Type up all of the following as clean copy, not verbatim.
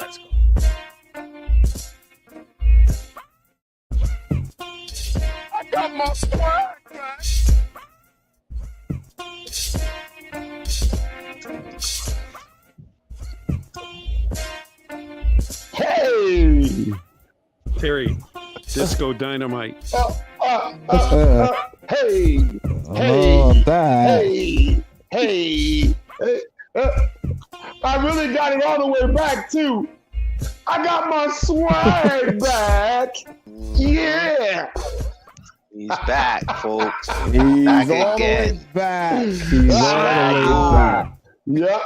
Let's go. I got my swag back. Hey! Terry, Disco Dynamite. Hey! Oh, that. Hey! I really got it all the way back, too. I got my swag back. Yeah! He's back, folks. He's Back all again. the way back. He's all the way back. Yep.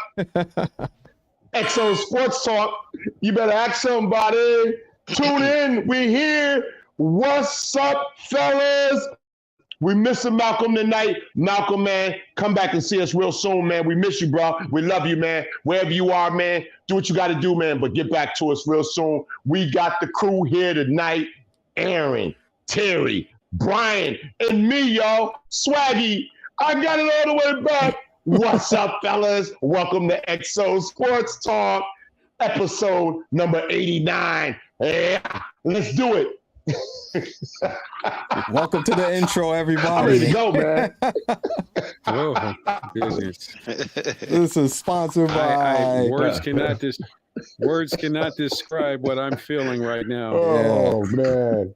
XO Sports Talk. You better ask somebody. Tune in. We here. What's up, fellas? We missing Malcolm tonight. Malcolm, man, come back and see us real soon, man. We miss you, bro. We love you, man. Wherever you are, man, do what you got to do, man, but get back to us real soon. We got the crew here tonight. Aaron, Terry, Brian, and me, y'all. Swaggy, I got it all the way back. What's up, fellas? Welcome to XO Sports Talk, episode number 89. Yeah, let's do it. Welcome to the intro, I'm everybody. ready to go, man. Whoa, goodness. This is sponsored by. Words cannot describe what I'm feeling right now. Oh, man.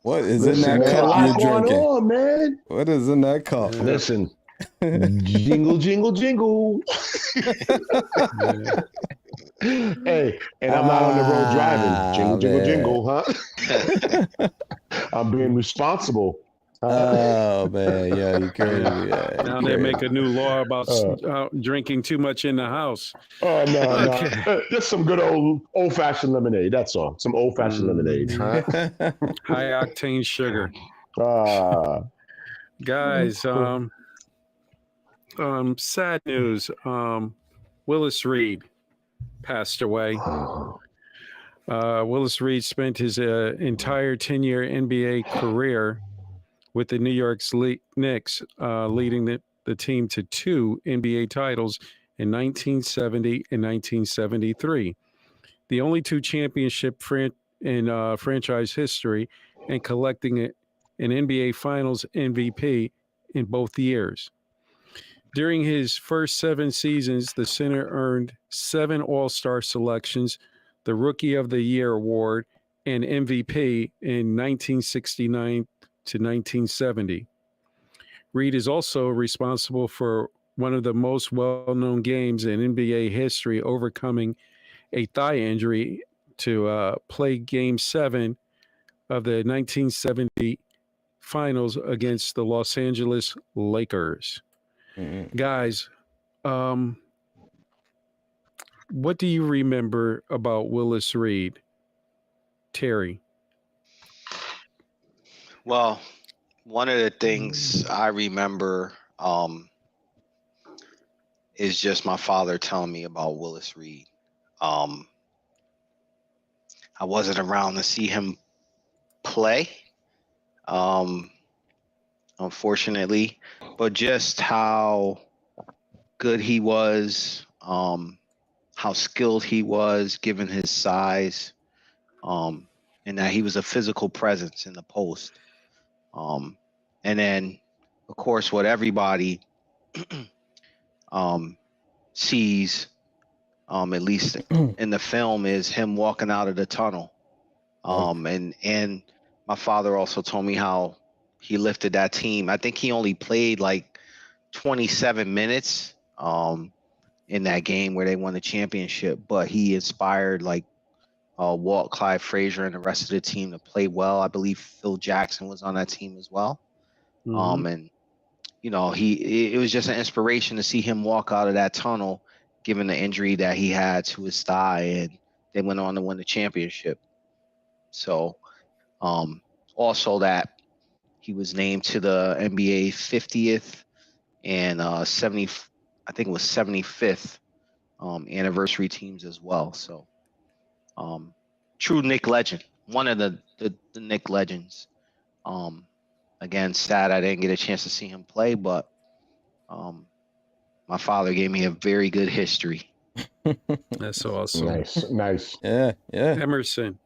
What is Listen, in that man, a cup lot you're going drinking? on, man. What is in that cup? Listen, jingle, jingle, jingle. Hey, and I'm not on the road driving. Jingle, jingle, man. jingle, huh? I'm being responsible. Oh man, yeah, you crazy. Yeah, Now they make a new law about drinking too much in the house. Oh, no. Just some good old-fashioned lemonade. That's all. Some old-fashioned lemonade. Huh? High octane sugar. Guys, sad news. Willis Reed passed away. Willis Reed spent his entire 10-year NBA career with the New York Knicks, leading the team to 2 NBA titles in 1970 and 1973, the only 2 championship in franchise history, and collecting an NBA Finals MVP in both years. During his first 7 seasons, the center earned 7 All-Star selections, the Rookie of the Year award, and MVP in 1969 to 1970. Reed is also responsible for one of the most well-known games in NBA history, overcoming a thigh injury to play Game 7 of the 1970 Finals against the Los Angeles Lakers. Mm-hmm. Guys, what do you remember about Willis Reed? Terry? Well, one of the things I remember is just my father telling me about Willis Reed. I wasn't around to see him play, unfortunately, but just how good he was, how skilled he was given his size, and that he was a physical presence in the post. And then, of course, what everybody sees, at least in the film, is him walking out of the tunnel. And my father also told me how he lifted that team. I think he only played like 27 minutes in that game where they won the championship, but he inspired like Walt, Clyde Frazier, and the rest of the team to play well. I believe Phil Jackson was on that team as well. Mm-hmm. And it was just an inspiration to see him walk out of that tunnel, given the injury that he had to his thigh, and they went on to win the championship. So, also that he was named to the NBA 50th and 75th anniversary teams as well. So, true Knick legend, one of the Knick legends. Again, sad I didn't get a chance to see him play, but my father gave me a very good history That's awesome. Nice. Yeah. Emerson.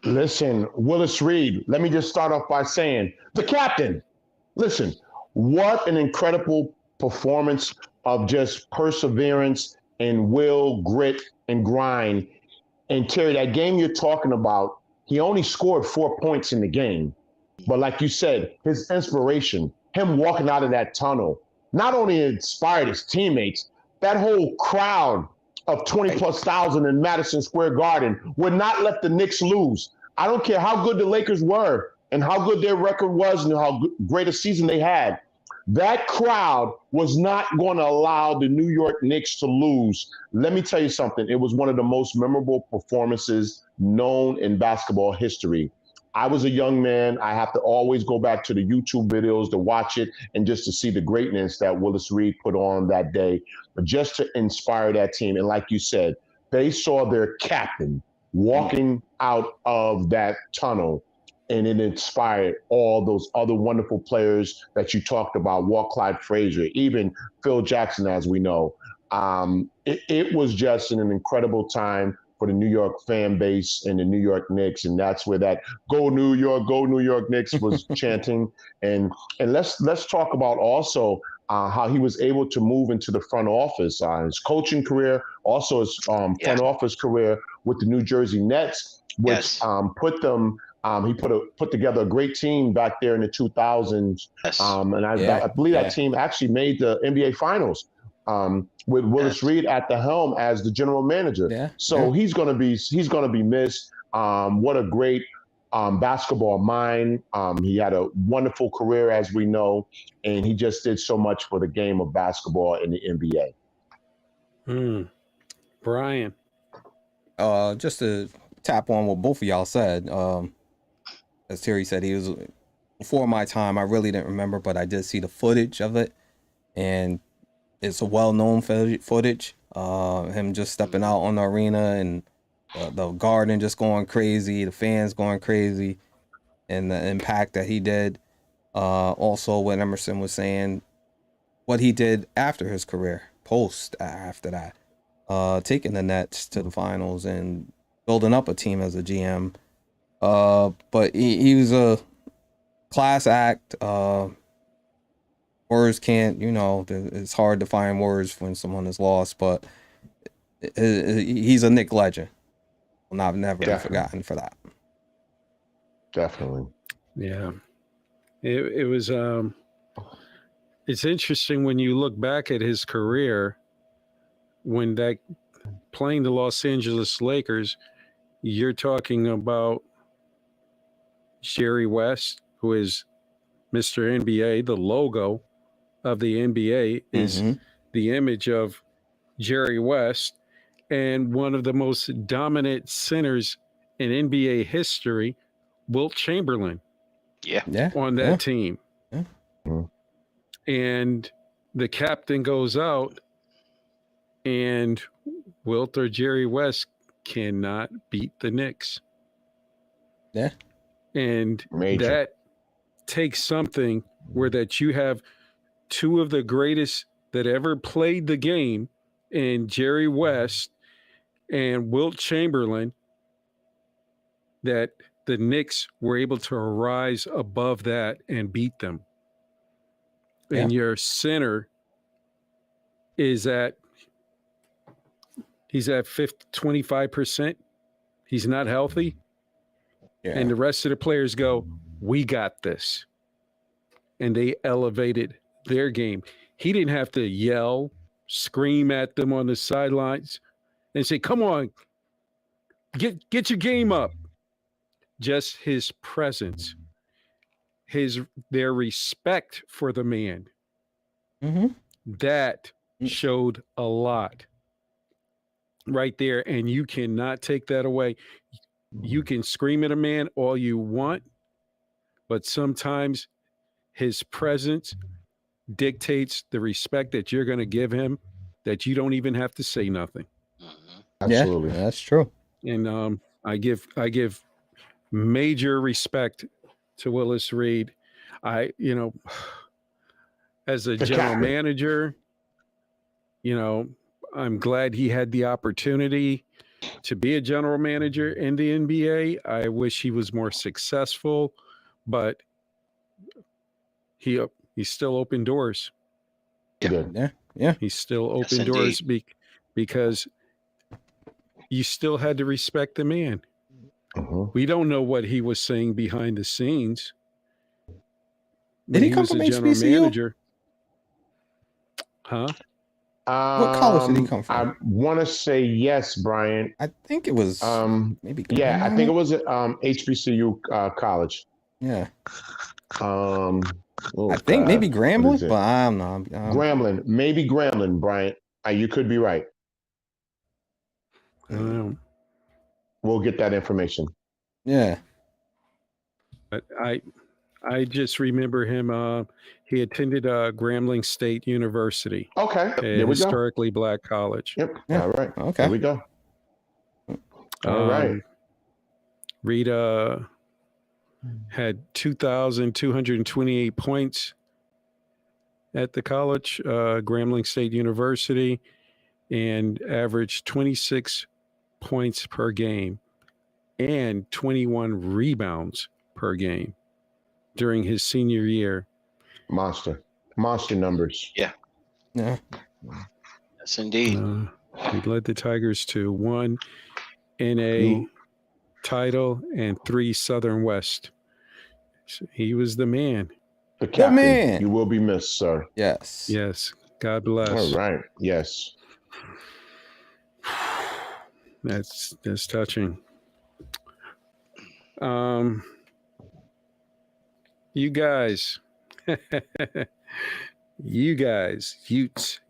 Listen, Willis Reed, let me just start off by saying, the captain, listen, what an incredible performance of just perseverance and will, grit, and grind. And Terry, that game you're talking about, he only scored 4 points in the game. But like you said, his inspiration, him walking out of that tunnel, not only inspired his teammates, that whole crowd of 20 plus thousand in Madison Square Garden would not let the Knicks lose. I don't care how good the Lakers were and how good their record was and how great a season they had. That crowd was not going to allow the New York Knicks to lose. Let me tell you something. It was one of the most memorable performances known in basketball history. I was a young man. I have to always go back to the YouTube videos to watch it and just to see the greatness that Willis Reed put on that day, but just to inspire that team. And like you said, they saw their captain walking out of that tunnel, and it inspired all those other wonderful players that you talked about, Walt Clyde Frazier, even Phil Jackson, as we know. It was just an incredible time for the New York fan base and the New York Knicks, and that's where that go New York Knicks" was chanting. And let's talk about also how he was able to move into the front office, his coaching career, also his front office career with the New Jersey Nets, which put them. He put together a great team back there in the 2000s, and I believe that team actually made the NBA Finals. With Willis Reed at the helm as the general manager. So he's gonna be missed. What a great basketball mind. He had a wonderful career, as we know, and he just did so much for the game of basketball in the NBA. Brian. Just to tap on what both of y'all said, as Terry said, he was before my time. I really didn't remember, but I did see the footage of it, and it's a well-known footage. Him just stepping out on the arena and the garden just going crazy, the fans going crazy, and the impact that he did. Also, what Emerson was saying, what he did after his career, after that, taking the Nets to the finals and building up a team as a GM. But he was a class act. Words can't, it's hard to find words when someone is lost, but he's a Knick legend. Well, I've never been forgotten for that. Definitely. Yeah. It was, it's interesting when you look back at his career, when playing the Los Angeles Lakers, you're talking about Jerry West, who is Mr. NBA, the logo of the NBA is the image of Jerry West, and one of the most dominant centers in NBA history, Wilt Chamberlain. On that team. And the captain goes out, and Wilt or Jerry West cannot beat the Knicks. And that takes something where that you have two of the greatest that ever played the game in Jerry West and Wilt Chamberlain, that the Knicks were able to rise above that and beat them. And your center is he's at 25%. He's not healthy. And the rest of the players go, we got this. And they elevated their game. He didn't have to yell, scream at them on the sidelines and say, come on, get your game up. Just his presence, their respect for the man. That showed a lot right there. And you cannot take that away. You can scream at a man all you want, but sometimes his presence dictates the respect that you're going to give him, that you don't even have to say nothing. Absolutely. That's true. And I give major respect to Willis Reed. As a general manager, I'm glad he had the opportunity to be a general manager in the NBA. I wish he was more successful, but he still opened doors. Yeah. He still opened Yes, doors because you still had to respect the man. We don't know what he was saying behind the scenes. Did he come from HBCU? Manager. Huh? What college did he come from? I want to say yes, Brian. I think it was maybe. Yeah, I think it was HBCU college. Yeah. I think maybe Grambling, but I don't know. Grambling, maybe Grambling, Brian. You could be right. We'll get that information. Yeah. But I just remember him. He attended Grambling State University. Okay. A historically black college. Yep. Yeah. All right. Okay. There we go. All right. Rita had 2,228 points at the college, Grambling State University, and averaged 26 points per game and 21 rebounds per game during his senior year. Monster numbers. Yeah. Yeah. Yes, indeed. He led the Tigers to 1 NA title and 3 Southern West. So he was the man. The captain. man. You will be missed, sir. Yes. Yes. God bless. All right. Yes. That's touching. You guys, Utes.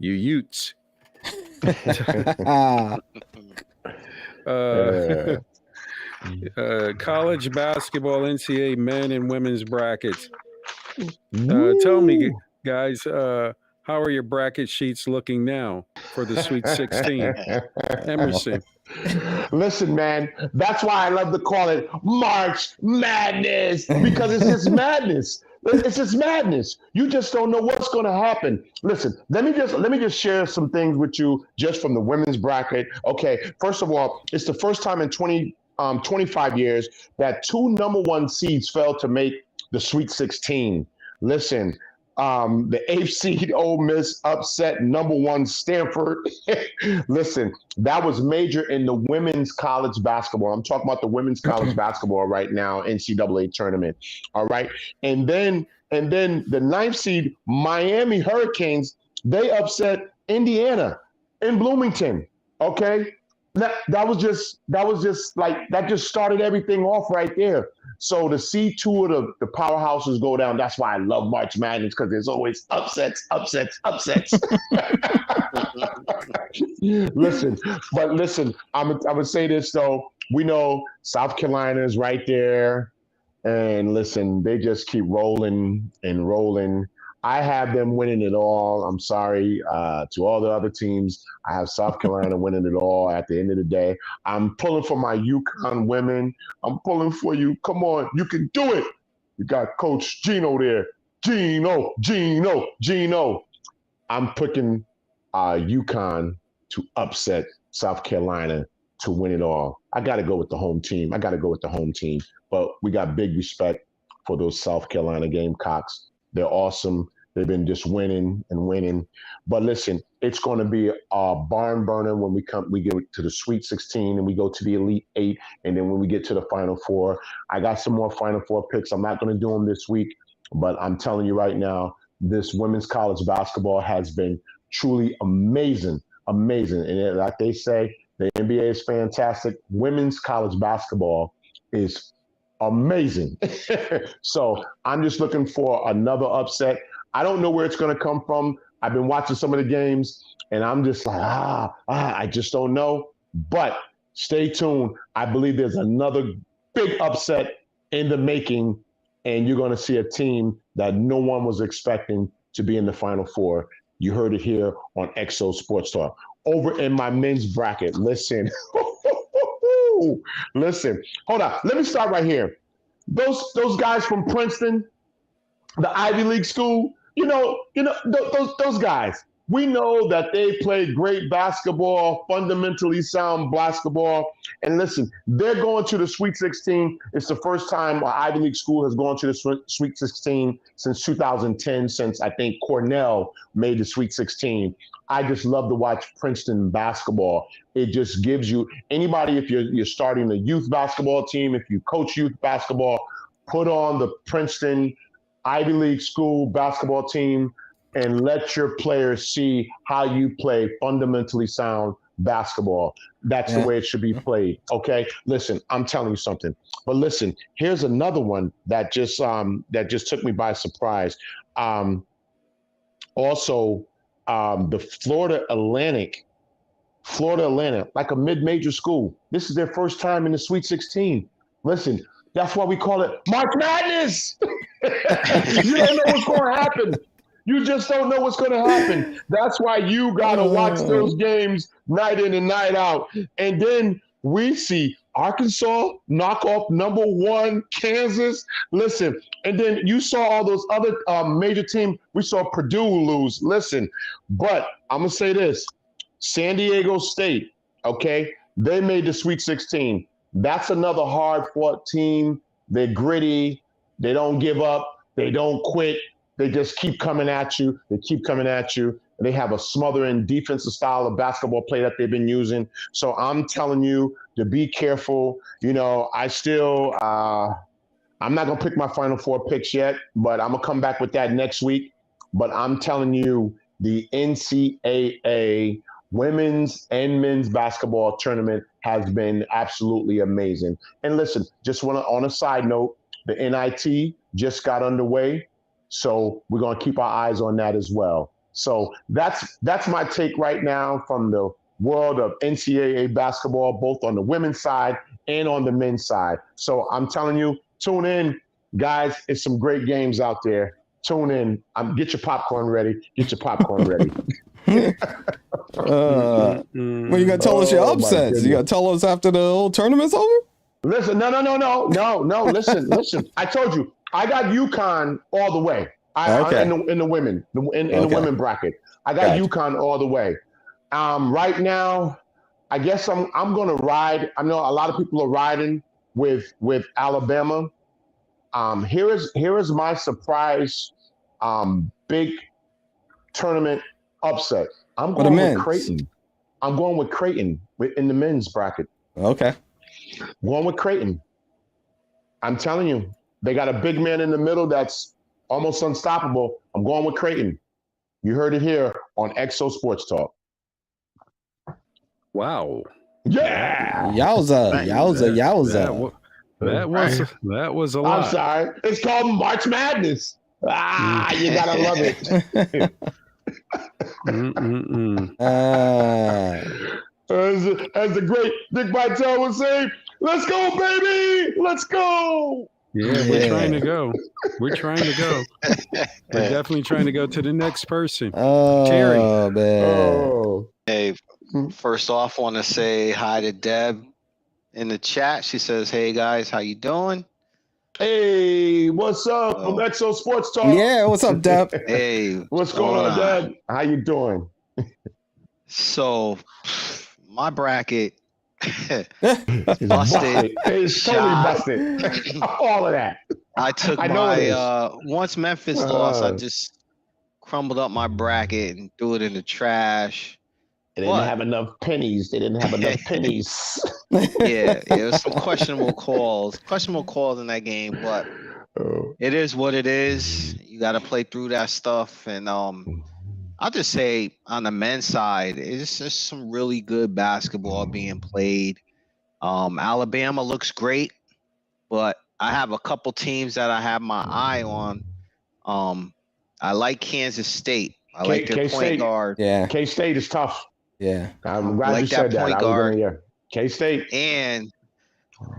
College basketball NCAA men and women's brackets. Tell me, guys, how are your bracket sheets looking now for the Sweet 16? Emerson. Listen, man, that's why I love to call it March Madness, because it's just madness. It's just madness. You just don't know what's going to happen. Listen, let me just share some things with you just from the women's bracket. Okay, first of all, it's the first time in 25 years that 2 number 1 seeds fell to make the Sweet 16. Listen, the 8th seed Ole Miss upset number 1 Stanford. Listen, that was major in the women's college basketball. I'm talking about the women's college basketball right now, NCAA tournament. All right. And then the 9th seed Miami Hurricanes, they upset Indiana in Bloomington. Okay. That was just like, that just started everything off right there. So to see 2 of the powerhouses go down, that's why I love March Madness, because there's always upsets. Listen, I'm gonna say this though. We know South Carolina is right there, and listen, they just keep rolling and rolling. I have them winning it all. I'm sorry to all the other teams. I have South Carolina winning it all at the end of the day. I'm pulling for my UConn women. I'm pulling for you. Come on, you can do it. You got Coach Gino there. Gino. I'm picking UConn to upset South Carolina to win it all. I got to go with the home team. But we got big respect for those South Carolina Gamecocks. They're awesome. They've been just winning and winning. But listen, it's going to be a barn burner when we get to the Sweet 16 and we go to the Elite 8. And then when we get to the Final Four, I got some more Final Four picks. I'm not going to do them this week, but I'm telling you right now, this women's college basketball has been truly amazing. And like they say, the NBA is fantastic. Women's college basketball is amazing. So I'm just looking for another upset. I don't know where it's going to come from. I've been watching some of the games, and I'm just like, I just don't know. But stay tuned. I believe there's another big upset in the making, and you're going to see a team that no one was expecting to be in the Final Four. You heard it here on XO Sports Talk. Over in my men's bracket, listen. Listen, hold on. Let me start right here. Those guys from Princeton, the Ivy League school, those guys, We know that they play great basketball, fundamentally sound basketball. And listen, they're going to the Sweet 16. It's the first time an Ivy League school has gone to the Sweet 16 since 2010, since I think Cornell made the Sweet 16. I just love to watch Princeton basketball. It just gives you anybody, if you're starting a youth basketball team, if you coach youth basketball, put on the Princeton Ivy League school basketball team and let your players see how you play fundamentally sound basketball. That's the way it should be played. Okay. Listen, I'm telling you something. But listen, here's another one that just took me by surprise. Also, the Florida Atlantic, like a mid-major school. This is their first time in the Sweet 16. Listen, that's why we call it March Madness. You don't know what's going to happen. You just don't know what's going to happen. That's why you got to watch those games night in and night out. And then we see Arkansas knock off number 1 Kansas. Listen, and then you saw all those other major teams. We saw Purdue lose. Listen, but I'm going to say this. San Diego State, okay, they made the Sweet 16. That's another hard-fought team. They're gritty. They don't give up. They don't quit. They just keep coming at you. They keep coming at you. They have a smothering defensive style of basketball play that they've been using. So I'm telling you to be careful. You know, I still I'm not going to pick my Final Four picks yet, but I'm going to come back with that next week. But I'm telling you, the NCAA women's and men's basketball tournament has been absolutely amazing. And listen, just on a side note, the NIT just got underway. So we're going to keep our eyes on that as well. So that's my take right now from the world of NCAA basketball, both on the women's side and on the men's side. So I'm telling you, tune in, guys. It's some great games out there. Tune in. Get your popcorn ready. Get your popcorn ready. When you gonna tell us your upsets? You gonna tell us after the whole tournament's over? Listen, no. Listen. I told you, I got UConn all the way. In the women, the women bracket. I got UConn all the way. Right now, I guess I'm gonna ride. I know a lot of people are riding with Alabama. Here is my surprise big tournament upset. I'm going with Creighton. I'm going with Creighton in the men's bracket. Okay. Going with Creighton. I'm telling you, they got a big man in the middle that's almost unstoppable. I'm going with Creighton. You heard it here on XO Sports Talk. Wow. Yeah. Yowza. That was a lot. I'm sorry. It's called March Madness. You gotta love it. As the great Dick Vitale would say, let's go, baby! Let's go! Yeah, we're trying to go. We're definitely trying to go to the next person. Terry. Oh, man. Hey, first off, want to say hi to Deb in the chat. She says, hey, guys, how you doing? Hey, what's up from XO Sports Talk? Yeah, what's up, Deb? Hey. What's going on, Deb? How you doing? So, my bracket busted. It's totally busted. All of that. I took once Memphis lost, I just crumbled up my bracket and threw it in the trash. They didn't have enough pennies. Yeah, it was some questionable calls in that game, but it is what it is. You got to play through that stuff. And I'll just say on the men's side, it's just some really good basketball being played. Alabama looks great, but I have a couple teams that I have my eye on. I like Kansas State. I like their point guard. Yeah, K-State is tough. Yeah, I'm glad you said that. Point guard. K-State. And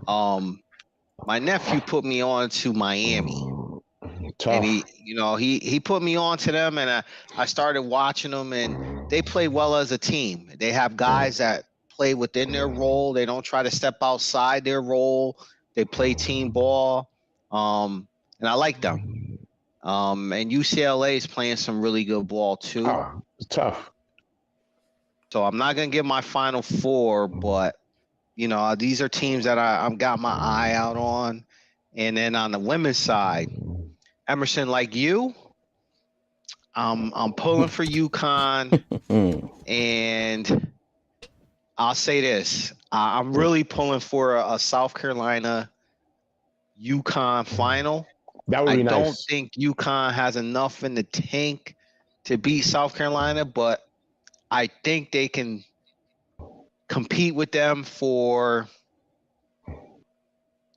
my nephew put me on to Miami. Tough. And he put me on to them, and I started watching them, and they play well as a team. They have guys that play within their role. They don't try to step outside their role. They play team ball, and I like them. And UCLA is playing some really good ball too. It's tough. So I'm not gonna give my final four, but these are teams that I've got my eye out on. And then on the women's side, Emerson, like you, I'm pulling for UConn, and I'll say this: I'm really pulling for a South Carolina UConn final. That would be I don't nice. think UConn has enough in the tank to beat South Carolina, but I think they can compete with them for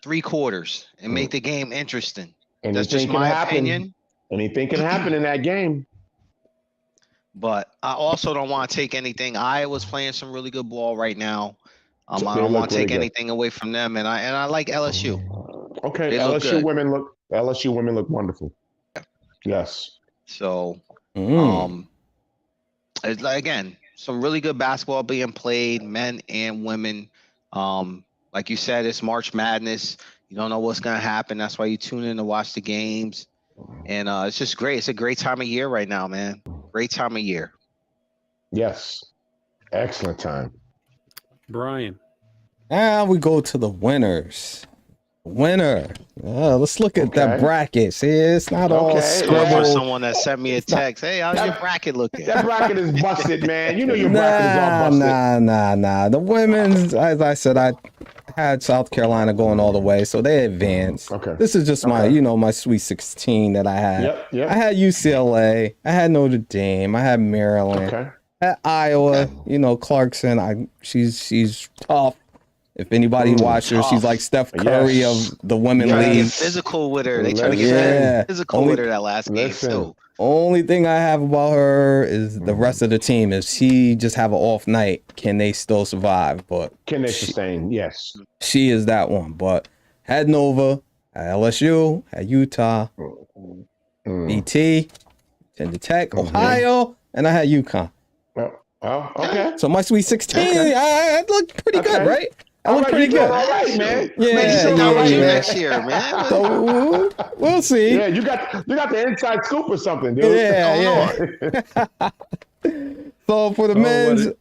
3 quarters and make the game interesting. That's just my opinion. Anything can happen in that game. But I also don't want to take anything. Iowa's playing some really good ball right now. I They don't look want to really take good. anything away from them, and I like LSU. Okay, They look LSU good. women look wonderful. Yes. So, Mm. it's like, again, some really good basketball being played, men and women. Like you said, it's March Madness. You don't know what's gonna happen. That's why you tune in to watch the games, and it's just great. It's a great time of year right now, man. Great time of year. Yes. Excellent time. Brian. Now we go to the winners. Winner. Let's look at that bracket. See, it's not all Going for scribbled. someone that sent me a text. Hey, how's your bracket looking? That bracket is busted, man. You know your bracket is all busted. Nah. The women's, as I said, I had South Carolina going all the way, so they advanced. Okay. This is just my Sweet 16 that I had. Yep. I had UCLA. I had Notre Dame. I had Maryland. Okay. At Iowa, Clarkson. She's tough. If anybody watched her, she's like Steph Curry of the women league. Get physical with her. They try to get physical with her that last game too. Only thing I have about her is the rest of the team. If she just have an off night, can they still survive? But can they sustain? Yes. She is that one. But had Nova, had LSU, had Utah, BT, Virginia Tech, Ohio, and I had UConn. Oh, okay. So my Sweet 16, I look pretty good, right? I look pretty good. All right, man. Yeah. Next year, man. So we'll see. Yeah, you got the inside scoop or something, dude. Yeah. So for the men's,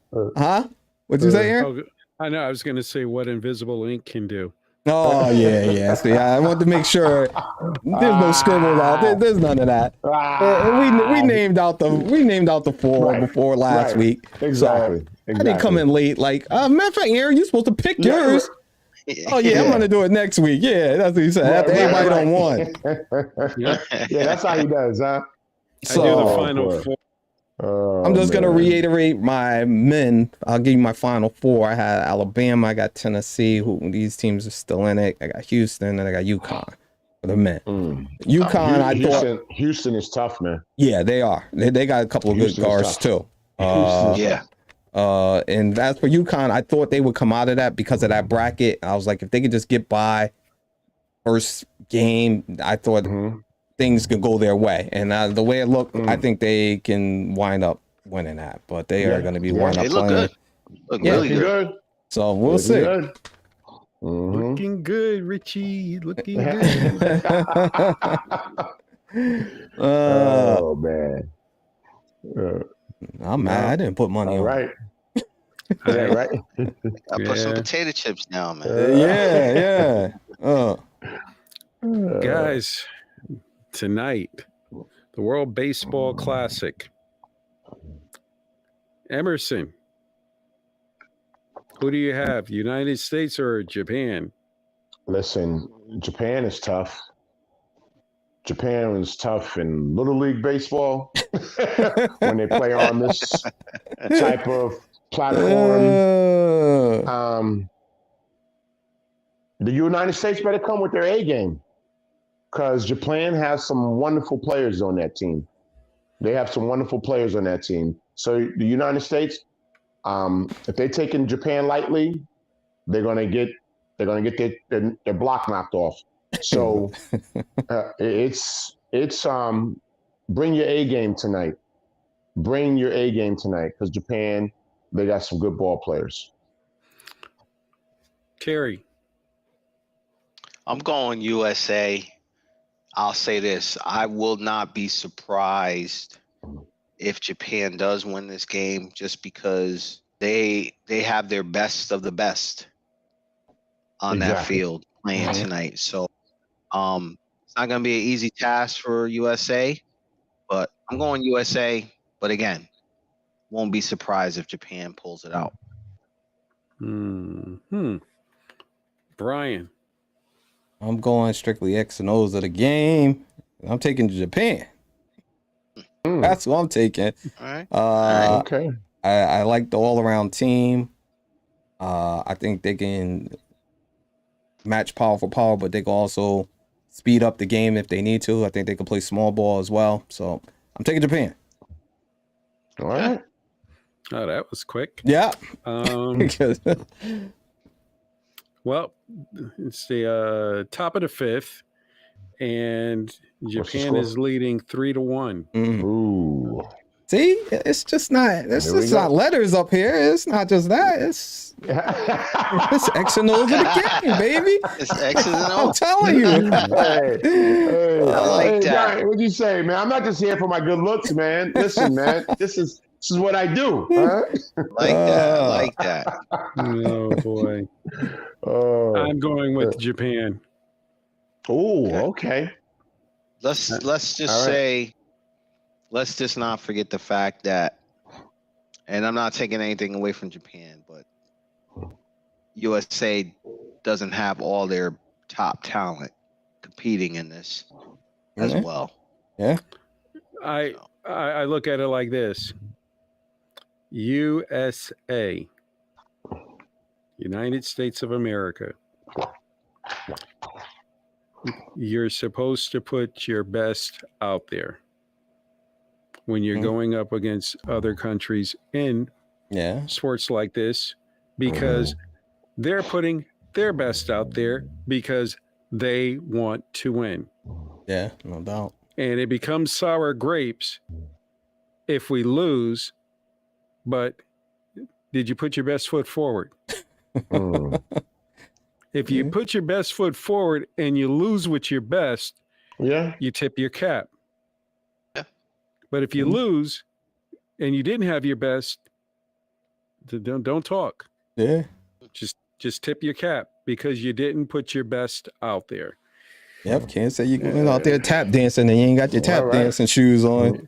what'd you say, Aaron? I know. I was going to say what Invisible Ink can do. Oh yeah. See, I want to make sure there's no scribble out. There's none of that. We named out the 4 before last week. Exactly. So I didn't come in late. Like, matter of fact, Aaron, you're supposed to pick yours. Oh yeah, I'm gonna do it next week. Yeah, that's what he said. After everybody done won. Yeah, that's how he does, huh? So I do the final 4. I'm just going to reiterate my men. I'll give you my final 4. I had Alabama. I got Tennessee. These teams are still in it. I got Houston, and I got UConn for the men. UConn, I thought. Houston is tough, man. Yeah, they are. They got a couple of good guards, too. Yeah. And as for UConn, I thought they would come out of that because of that bracket. I was like, if they could just get by first game, I thought things could go their way. And the way it looked, I think they can wind up winning that. But they are going to be wind up they look playing. Good. Look really good. So we'll see. Good. Looking good, Richie. Looking good. Oh, man. I'm mad. I didn't put money on. Right. Yeah, right. I put some potato chips down, man. Yeah. Guys, tonight, the World Baseball Classic. Emerson, who do you have? United States or Japan? Listen, Japan is tough. Japan is tough in Little League Baseball when they play on this type of platform. The United States better come with their A game because Japan has some wonderful players on that team. They have some wonderful players on that team. So the United States, if they're taking Japan lightly, they're gonna get their block knocked off. So it's bring your A game tonight. Bring your A game tonight because Japan, they got some good ball players. Terry. I'm going USA. I'll say this. I will not be surprised if Japan does win this game just because they have their best of the best on that Exactly. field playing Mhm. tonight. So it's not going to be an easy task for USA, but I'm going USA. But again, won't be surprised if Japan pulls it out. Brian. I'm going strictly X and O's of the game. I'm taking Japan. That's what I'm taking. All right. Okay. I like the all-around team. I think they can match power for power, but they can also speed up the game if they need to. I think they can play small ball as well. So I'm taking Japan. All right. Oh, that was quick. Yeah. Well, it's the top of the fifth, and Japan is leading 3-1. Ooh. See, it's just not. It's just not letters up here. It's not just that. It's X and O's of the game, baby. It's X's and I'm O's. telling you. I like that. What'd you say, man? I'm not just here for my good looks, man. Listen, man, this is what I do. Huh? I like that. Oh boy. I'm going with Japan. Oh, okay. Let's just say, let's just not forget the fact that, and I'm not taking anything away from Japan, but USA doesn't have all their top talent competing in this as well. Yeah. I look at it like this. USA, United States of America. You're supposed to put your best out there when you're going up against other countries in sports like this, because they're putting their best out there because they want to win. Yeah, no doubt. And it becomes sour grapes if we lose, but did you put your best foot forward? If you put your best foot forward and you lose with your best, you tip your cap. Yeah. But if you lose and you didn't have your best, don't talk. Yeah. Just tip your cap because you didn't put your best out there. Yep, can't say you going out there tap dancing and you ain't got your tap dancing shoes on.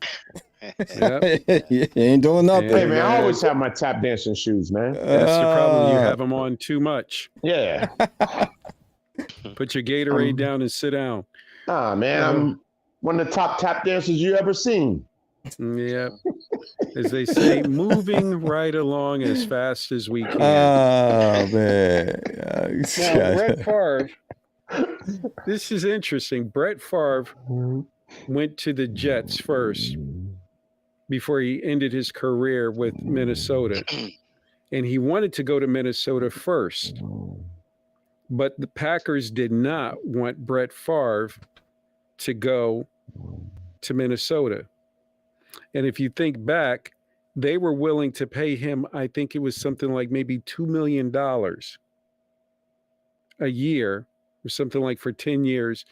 You ain't doing nothing. Hey man, I always have my tap dancing shoes, man. That's the problem. You have them on too much. Yeah. Put your Gatorade down and sit down. Ah, man, I'm one of the top tap dancers you ever seen. Yeah. As they say, moving right along as fast as we can. Oh, man. Now, Brett Favre, this is interesting. Brett Favre went to the Jets first before he ended his career with Minnesota. And he wanted to go to Minnesota first. But the Packers did not want Brett Favre to go to Minnesota. And if you think back, they were willing to pay him, I think it was something like maybe $2 million a year or something like for 10 years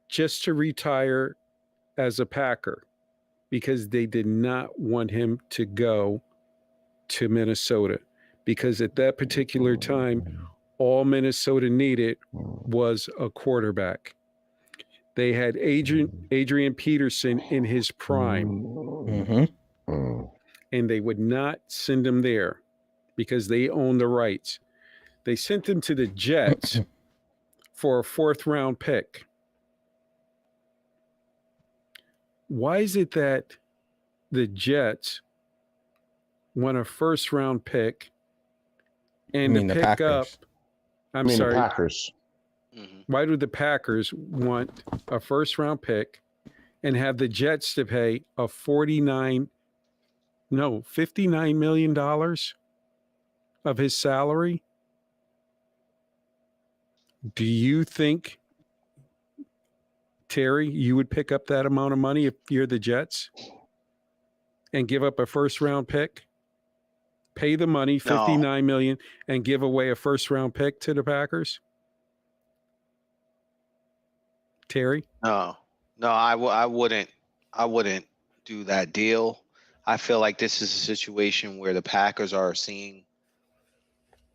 just to retire as a Packer because they did not want him to go to Minnesota. Because at that particular time, all Minnesota needed was a quarterback. They had Adrian Peterson in his prime. And they would not send him there because they own the rights. They sent him to the Jets for a 4th-round pick. Why is it that the Jets want a 1st-round pick and to pick up? The Packers. Why do the Packers want a 1st-round pick and have the Jets to pay a $59 million of his salary? Do you think, Terry, you would pick up that amount of money if you're the Jets and give up a 1st-round pick? Pay the money, $59 million, and give away a 1st-round pick to the Packers? Terry? No, I wouldn't do that deal. I feel like this is a situation where the Packers are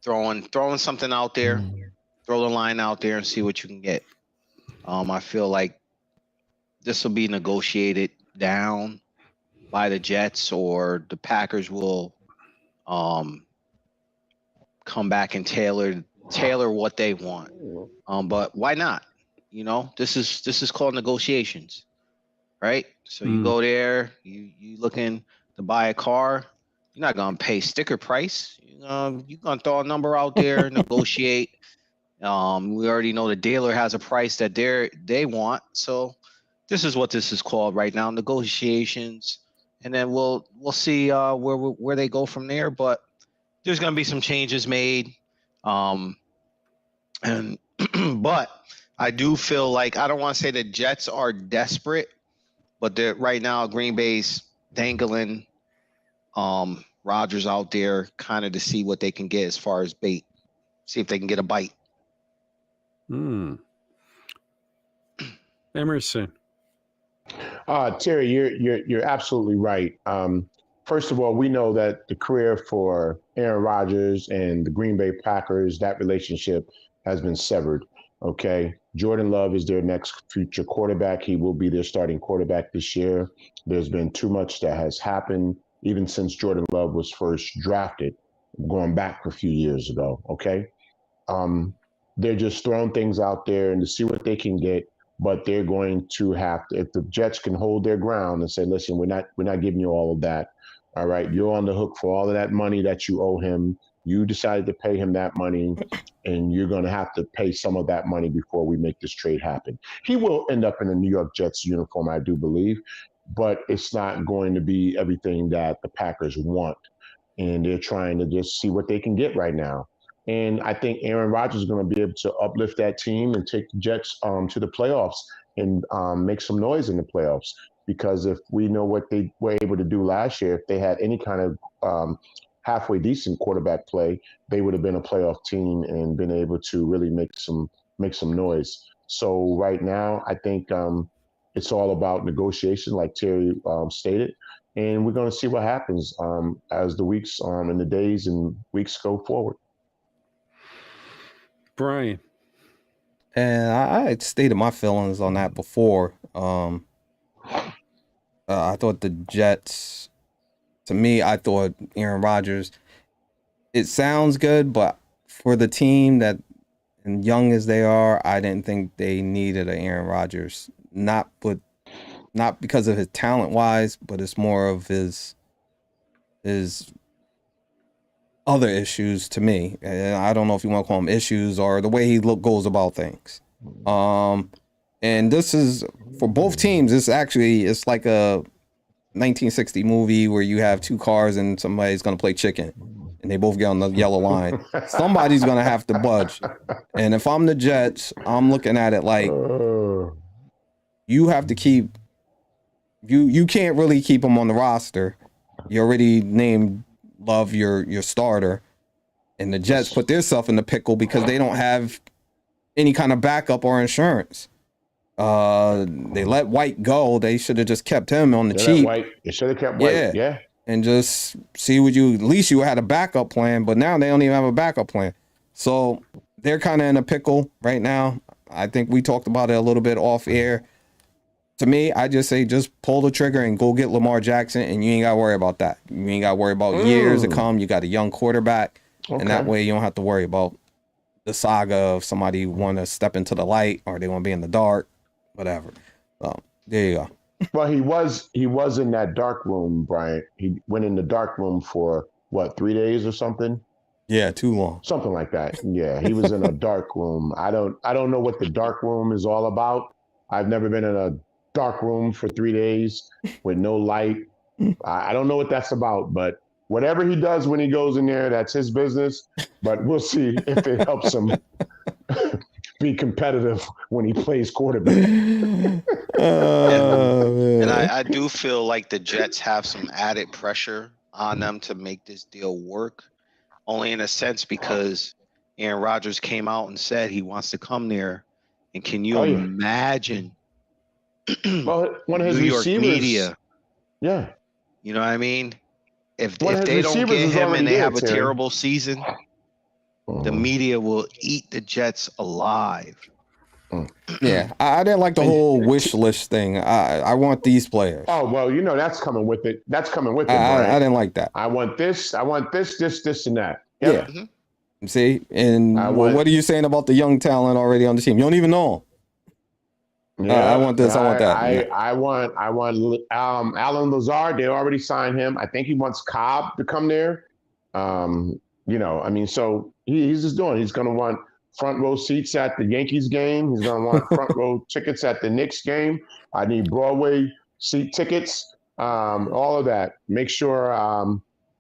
throwing something out there, throw the line out there and see what you can get. I feel like this will be negotiated down by the Jets, or the Packers will come back and tailor what they want. But why not? You know, this is called negotiations, right? So you go there, you looking to buy a car, you're not gonna pay sticker price. You're gonna throw a number out there, negotiate. We already know the dealer has a price that they want. So this is what this is called right now, negotiations. And then we'll see where they go from there. But there's gonna be some changes made. And but I do feel like, I don't want to say the Jets are desperate, but they're right now Green Bay's dangling Rodgers out there kind of to see what they can get as far as bait. See if they can get a bite. Emerson. Terry, you're absolutely right. First of all, we know that the career for Aaron Rodgers and the Green Bay Packers, that relationship has been severed. Okay. Jordan Love is their next future quarterback. He will be their starting quarterback this year. There's been too much that has happened, even since Jordan Love was first drafted, going back a few years ago. Okay. They're just throwing things out there and to see what they can get. But they're going to have to, if the Jets can hold their ground and say, listen, we're not giving you all of that. All right. You're on the hook for all of that money that you owe him. You decided to pay him that money, and you're going to have to pay some of that money before we make this trade happen. He will end up in a New York Jets uniform, I do believe, but it's not going to be everything that the Packers want. And they're trying to just see what they can get right now. And I think Aaron Rodgers is going to be able to uplift that team and take the Jets to the playoffs and make some noise in the playoffs. Because if we know what they were able to do last year, if they had any kind of halfway decent quarterback play, they would have been a playoff team and been able to really make some noise. So right now, I think it's all about negotiation, like Terry stated. And we're going to see what happens as the weeks and the days and weeks go forward. Brian. And I had stated my feelings on that before. I thought the Jets, to me, I thought Aaron Rodgers, it sounds good, but for the team that, and young as they are, I didn't think they needed an Aaron Rodgers. Not because of his talent wise, but it's more of his other issues to me. And I don't know if you want to call them issues or the way he goes about things. And this is for both teams. It's like a 1960 movie where you have two cars and somebody's going to play chicken and they both get on the yellow line. Somebody's going to have to budge. And if I'm the Jets, I'm looking at it like you have to keep, you can't really keep him on the roster. You already named Love your starter, and the Jets put themselves in the pickle because they don't have any kind of backup or insurance. They let White go. They should have just kept him on the cheap. They should have kept White. Yeah. And just see at least you had a backup plan, but now they don't even have a backup plan. So they're kind of in a pickle right now. I think we talked about it a little bit off air. To me, I just say just pull the trigger and go get Lamar Jackson, and you ain't got to worry about that. You ain't got to worry about years to come. You got a young quarterback, and that way you don't have to worry about the saga of somebody want to step into the light or they want to be in the dark, whatever. There you go. Well, he was in that dark room, Brian. He went in the dark room for, 3 days or something? Yeah, too long. Something like that. Yeah, he was in a dark room. I don't know what the dark room is all about. I've never been in a dark room for 3 days with no light. I don't know what that's about, but whatever he does when he goes in there, that's his business. But we'll see if it helps him be competitive when he plays quarterback. And I do feel like the Jets have some added pressure on them to make this deal work, only in a sense because Aaron Rodgers came out and said he wants to come there. And can you imagine well, one of his New York receivers, media? Yeah. You know what I mean? If One of if his they don't receivers get is him already and they there, have a Terry. terrible season, the media will eat the Jets alive. Yeah, I didn't like the whole wish list thing. I want these players. Oh, well, you know that's coming with it. That's coming with it, I Brian. didn't like that. I want this, this, and that. Yeah. Mhm. See, and what are you saying about the young talent already on the team? You don't even know them. Yeah, I want this. I want that. I want Alan Lazard. They already signed him. I think he wants Cobb to come there. You know, I mean, so he's just doing. He's going to want front row seats at the Yankees game. He's going to want front row tickets at the Knicks game. I need Broadway seat tickets. All of that. Make sure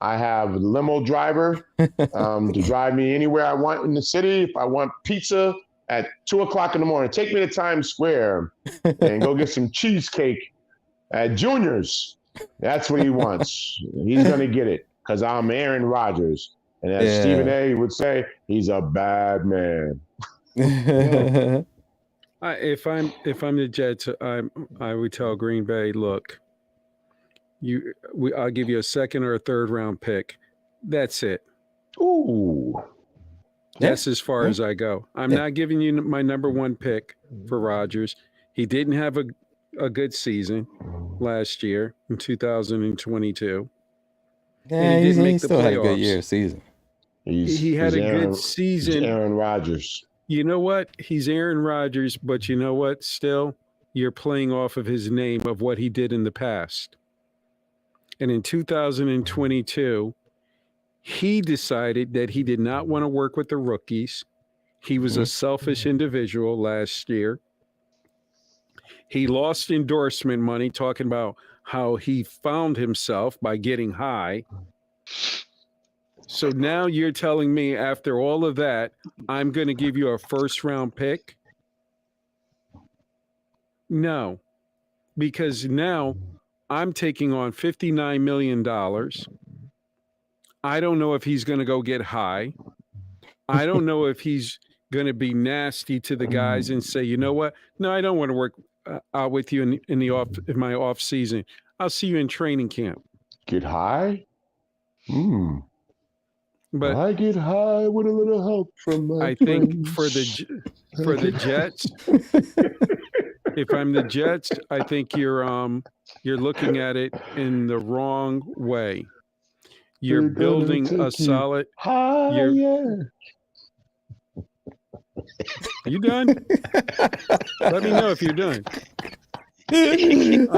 I have a limo driver to drive me anywhere I want in the city. If I want pizza at 2:00 in the morning, take me to Times Square and go get some cheesecake at Junior's. That's what he wants. He's going to get it because I'm Aaron Rodgers. And as Stephen A. would say, he's a bad man. If I'm the Jets, I would tell Green Bay, look, I'll give you a second or a third round pick. That's it. Ooh. That's as far as I go. I'm not giving you my number one pick for Rodgers. He didn't have a good season last year in 2022. Yeah, he still had a good year season. He had a good season. He's Aaron Rodgers. You know what? He's Aaron Rodgers, but you know what? Still, you're playing off of his name of what he did in the past. And in 2022, he decided that he did not want to work with the rookies. He was a selfish individual last year. He lost endorsement money talking about how he found himself by getting high. So now you're telling me after all of that, I'm going to give you a first round pick? No, because now I'm taking on $59 million. I don't know if he's going to go get high. I don't know if he's going to be nasty to the guys and say, you know what? No, I don't want to work out with you in my off season. I'll see you in training camp. Get high? But I get high with a little help from my think friends. for the Jets, if I'm the Jets, I think you're looking at it in the wrong way. You're building a solid. Higher. You done? Let me know if you're done. Hey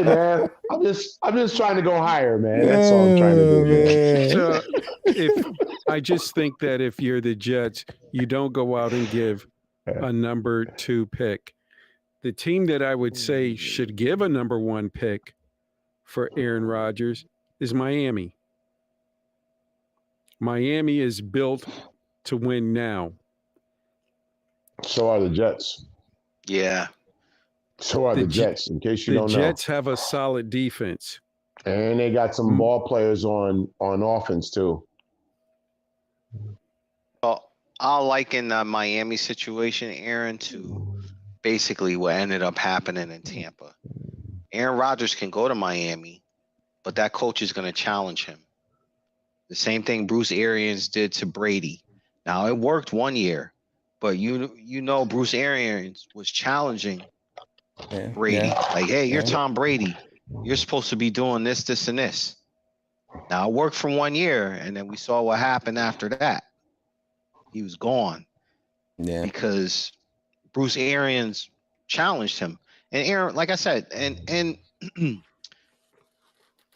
man, I'm just trying to go higher, man. That's all I'm trying to do, man. So I just think that if you're the Jets, you don't go out and give a number 2 pick. The team that I would say should give a number 1 pick for Aaron Rodgers is Miami. Miami is built to win now. So are the Jets. Yeah. So are the Jets, in case you don't know. The Jets have a solid defense. And they got some ball players on offense, too. Well, I'll liken the Miami situation, Aaron, to basically what ended up happening in Tampa. Aaron Rodgers can go to Miami, but that coach is going to challenge him. The same thing Bruce Arians did to Brady. Now, it worked 1 year, but you know Bruce Arians was challenging Brady. Like, hey, you're Tom Brady. You're supposed to be doing this, this, and this. Now, it worked for 1 year, and then we saw what happened after that. He was gone. Yeah. Because Bruce Arians challenged him. And Aaron, like I said, and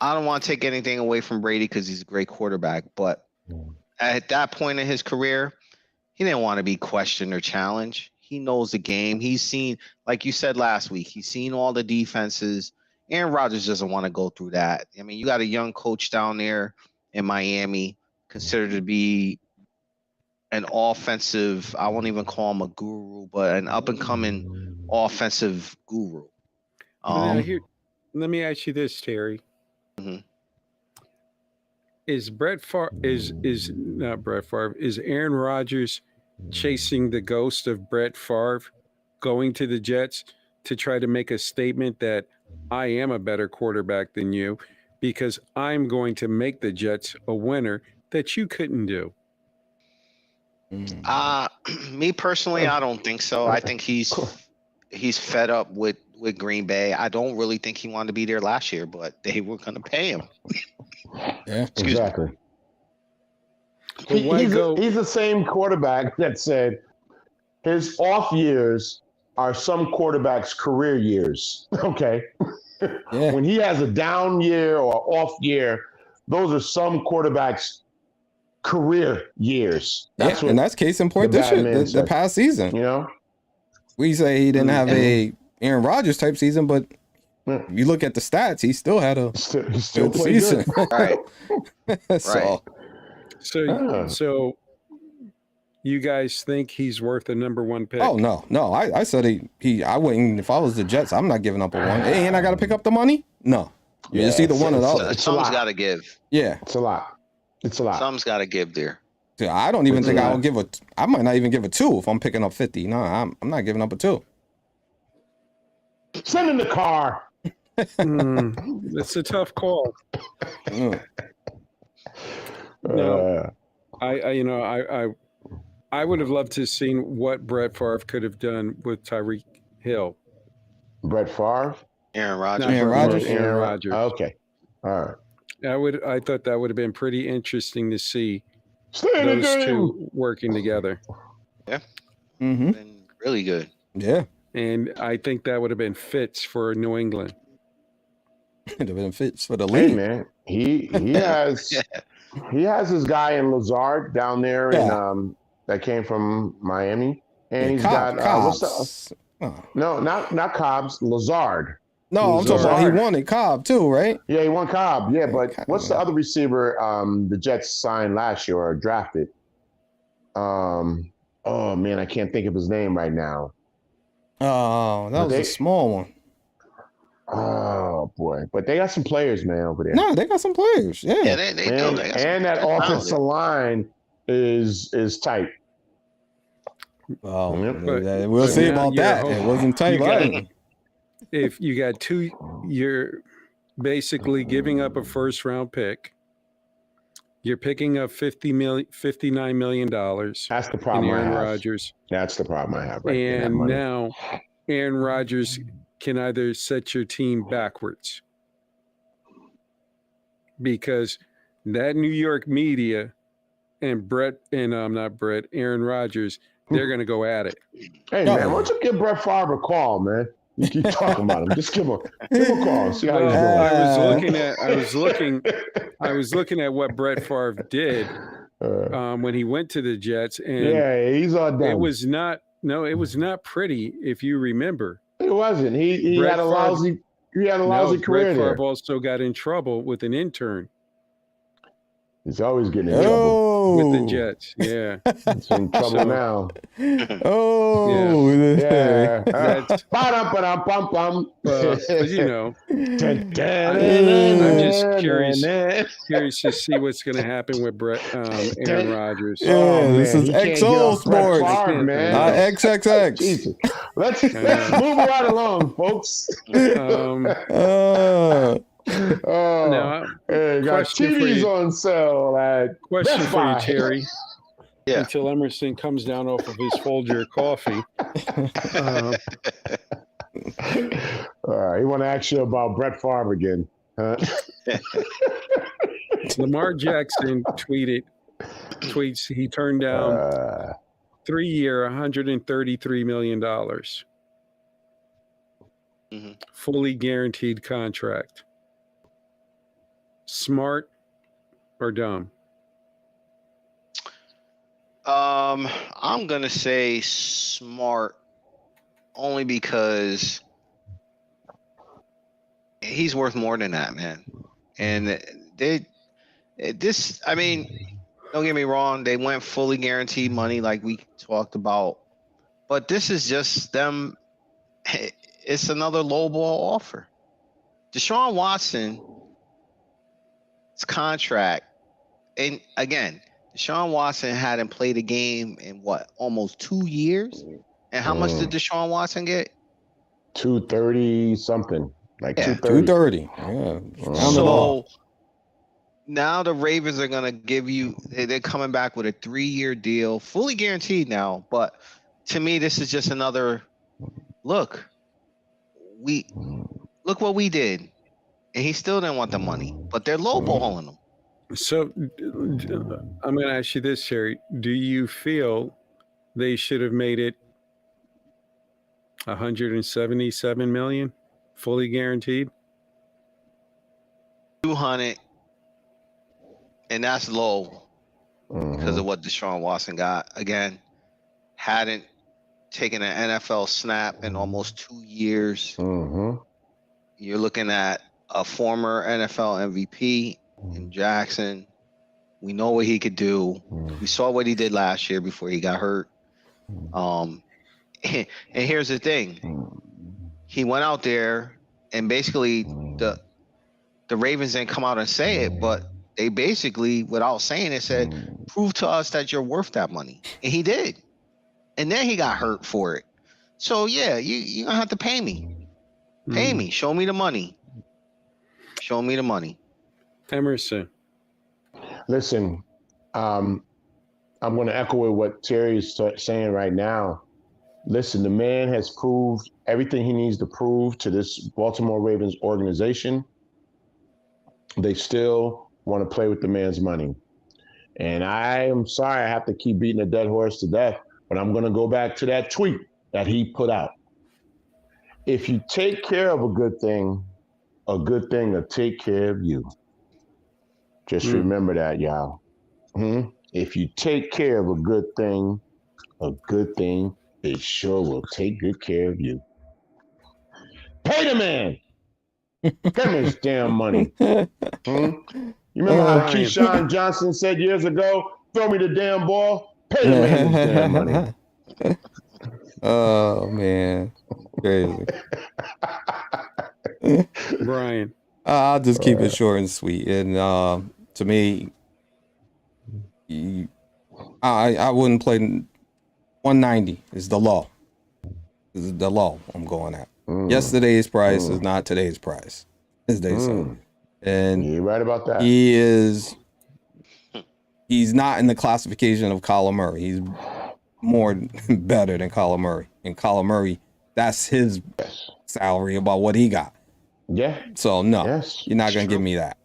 I don't want to take anything away from Brady because he's a great quarterback, but at that point in his career, he didn't want to be questioned or challenged. He knows the game. He's seen, like you said last week, he's seen all the defenses. Aaron Rodgers doesn't want to go through that. I mean, you got a young coach down there in Miami, considered to be an offensive, I won't even call him a guru, but an up-and-coming offensive guru. Let me ask you this, Terry. Mm-hmm. Is Aaron Rodgers chasing the ghost of Brett Favre, going to the Jets to try to make a statement that I am a better quarterback than you because I'm going to make the Jets a winner that you couldn't do. Me personally, I don't think so. I think he's fed up with Green Bay. I don't really think he wanted to be there last year, but they were going to pay him. Yeah, exactly. Well, He's the same quarterback that said his off years are some quarterbacks' career years. Okay. yeah. When he has a down year or off year, those are some quarterbacks' career years. That's and that's case in point this year, the past season. You know? We say he didn't have a Aaron Rodgers type season, but you look at the stats, he still had a still good season. Right. So you guys think he's worth a number one pick? Oh no. I said I wouldn't. If I was the Jets, I'm not giving up a one. And I got to pick up the money. No, it's either one or the other. Someone's got to give. Yeah, it's a lot. Someone's got to give there. I don't even think I'll give I might not even give a 2 if I'm picking up 50. No, I'm not giving up a 2. Send in the car. It's a tough call. No, I would have loved to have seen what Brett Favre could have done with Tyreek Hill. Brett Favre? Aaron Rodgers. Aaron Rodgers. Okay. All right. I thought that would have been pretty interesting to see those two working together. Yeah. Been really good. Yeah. And I think that would have been fits for New England. It'd have been fits for the league. Hey, man. He has he has his guy in Lazard down there in that came from Miami. And he's got Cobbs. No, not Cobbs, Lazard. No, I'm talking about he wanted Cobb too, right? Yeah, he won Cobb. Yeah, but what's the other receiver the Jets signed last year or drafted? Oh man, I can't think of his name right now. Oh, that was a small one. Oh boy, but they got some players, man, over there. No, they got some players. Yeah, they do. And that offensive line is tight. Oh, we'll see about that. It wasn't tight. If you got 2, you're basically giving up a first round pick. You're picking up $59 million. That's the problem. Aaron Rodgers. That's the problem I have. Right and now Aaron Rodgers can either set your team backwards because that New York media and Aaron Rodgers, they're going to go at it. Hey, man, why don't you give Brett Favre a call, man? You keep talking about him. Just give him a call. See how he's doing. I was looking at what Brett Favre did when he went to the Jets, and he's all done. It was not pretty, if you remember. It wasn't. He had a lousy career Brett there. Favre also got in trouble with an intern. He's always getting in trouble with the Jets. Yeah, he's in trouble now. Yeah. That's you know, I'm just curious to see what's going to happen with Aaron Rodgers. Yeah, this is XO Sports, not XXX. Jesus. Let's move right along, folks. Now, got TVs on sale at question Best for you, Buy. Terry. Yeah. Until Emerson comes down off of his Folger coffee. All right, he want to ask you about Brett Favre again. Huh? Lamar Jackson tweets he turned down 3-year, $133 million. Fully guaranteed contract. Smart or dumb? I'm gonna say smart, only because he's worth more than that, man. And I mean, don't get me wrong, they went fully guaranteed money like we talked about, but this is just them. It's another lowball offer. Deshaun Watson's contract, and again, Deshaun Watson hadn't played a game in almost 2 years? And how much did Deshaun Watson get? 230 something, like Yeah. 230. 230. Yeah. So now the Ravens are gonna give you. They're coming back with a 3-year deal, fully guaranteed now. But to me, this is just another look. Look what we did, and he still didn't want the money. But they're lowballing him. So I'm going to ask you this, Terry. Do you feel they should have made it 177 million, fully guaranteed? 200, and that's low because of what Deshaun Watson got. Again, hadn't taken an NFL snap in almost 2 years. You're looking at a former NFL MVP in Jackson. We know what he could do. We saw what he did last year before he got hurt. And here's the thing. He went out there and basically the Ravens didn't come out and say it, but they basically, without saying it, said, prove to us that you're worth that money. And he did. And then he got hurt for it. So, yeah, you're going to have to pay me. Pay me. Show me the money. Show me the money. Emerson. Listen, I'm going to echo what Terry is saying right now. Listen, the man has proved everything he needs to prove to this Baltimore Ravens organization. They still want to play with the man's money. And I am sorry I have to keep beating a dead horse to death, but I'm going to go back to that tweet that he put out. If you take care of a good thing will take care of you. Just remember that, y'all. If you take care of a good thing, it sure will take good care of you. Pay the man. Give him his damn money. You remember how Keyshawn Johnson said years ago, throw me the damn ball? Pay the man his damn money. Oh, man. Crazy. Brian. I'll just keep it short and sweet. And to me, I wouldn't play 190 is the law. This is the law I'm going at. Yesterday's price is not today's price, as they say. And you're right about that. He's not in the classification of Kyler Murray. He's more better than Kyler Murray. And Kyler Murray, that's his salary about what he got. Yeah. So no, you're not gonna give me that.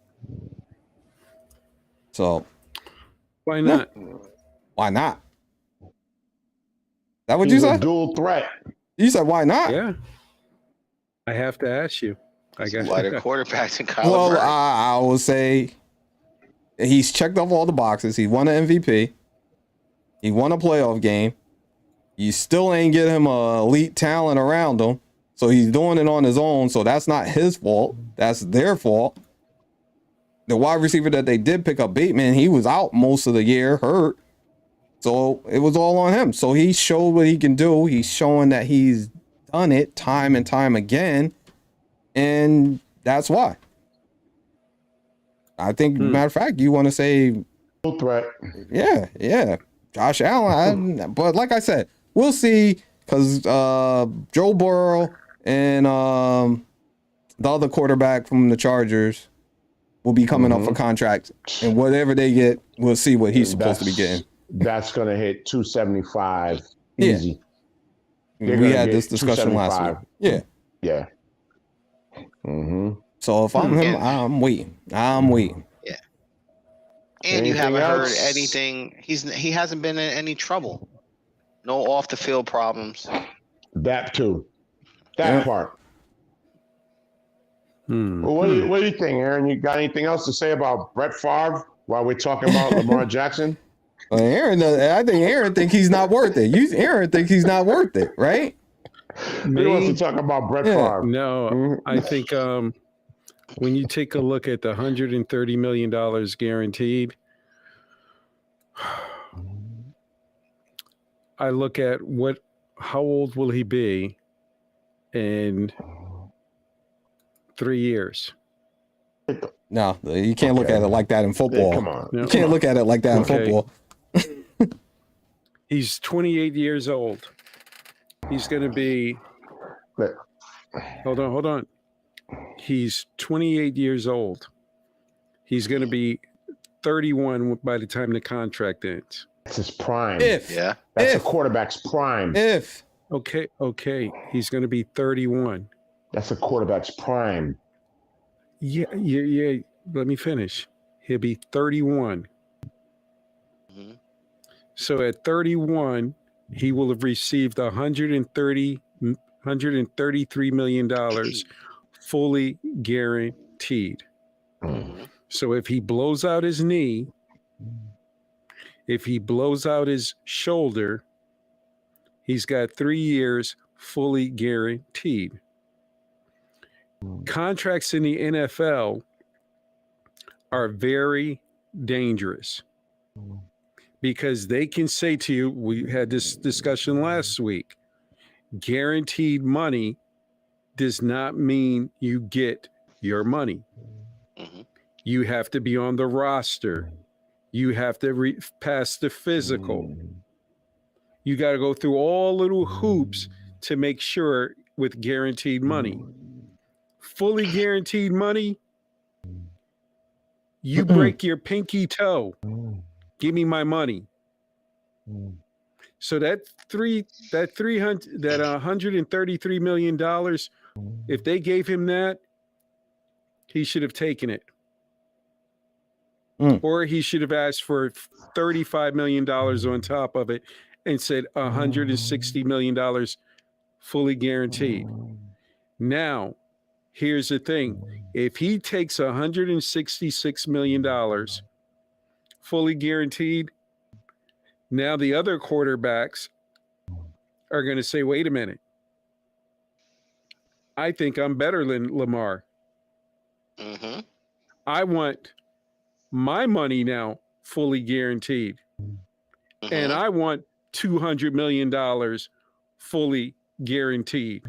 So why not? Why not? That what you said? Dual threat. You said why not? Yeah. I have to ask you. I guess. Lighter quarterbacks in Kyler Well, Murray. I will say he's checked off all the boxes. He won an MVP. He won a playoff game. You still ain't get him a elite talent around him. So he's doing it on his own. So that's not his fault. That's their fault. The wide receiver that they did pick up, Bateman, he was out most of the year, hurt. So it was all on him. So he showed what he can do. He's showing that he's done it time and time again. And that's why. I think, matter of fact, you want to say threat. Yeah. Josh Allen. But like I said, we'll see, because Joe Burrow and the other quarterback from the Chargers will be coming up for contract. And whatever they get, we'll see what he's supposed to be getting. That's going to hit 275 easy. Yeah. We had this discussion last week. Yeah. So if I'm him, I'm waiting. Yeah. And you haven't heard anything. He hasn't been in any trouble. No off the field problems. That too. That part. Well, what do you think, Aaron? You got anything else to say about Brett Favre while we're talking about Lamar Jackson? Well, I think Aaron thinks he's not worth it. Aaron thinks he's not worth it, right? He wants to talk about Brett Favre. No, I think when you take a look at the $130 million guaranteed, I look at how old will he be in 3 years? No, you can't look at it like that in football. Come on. You can't look at it like that in football. He's 28 years old. He's going to be Hold on. He's 28 years old. He's going to be 31 by the time the contract ends. That's his prime. That's a quarterback's prime. Okay. He's going to be 31. That's a quarterback's prime. Yeah. Let me finish. He'll be 31. Mm-hmm. So at 31, he will have received $133 million fully guaranteed. Mm-hmm. So if he blows out his knee, if he blows out his shoulder, he's got 3 years fully guaranteed. Contracts in the NFL are very dangerous because they can say to you, we had this discussion last week, guaranteed money does not mean you get your money. Mm-hmm. You have to be on the roster. You have to pass the physical. You got to go through all little hoops to make sure with guaranteed money. Fully guaranteed money, you break your pinky toe, give me my money. So that $133 million, if they gave him that, he should have taken it. Or he should have asked for $35 million on top of it and said $160 million fully guaranteed. Now, here's the thing. If he takes $166 million fully guaranteed, now the other quarterbacks are going to say, wait a minute. I think I'm better than Lamar. Mm-hmm. I want my money now fully guaranteed. Mm-hmm. And I want $200 million fully guaranteed.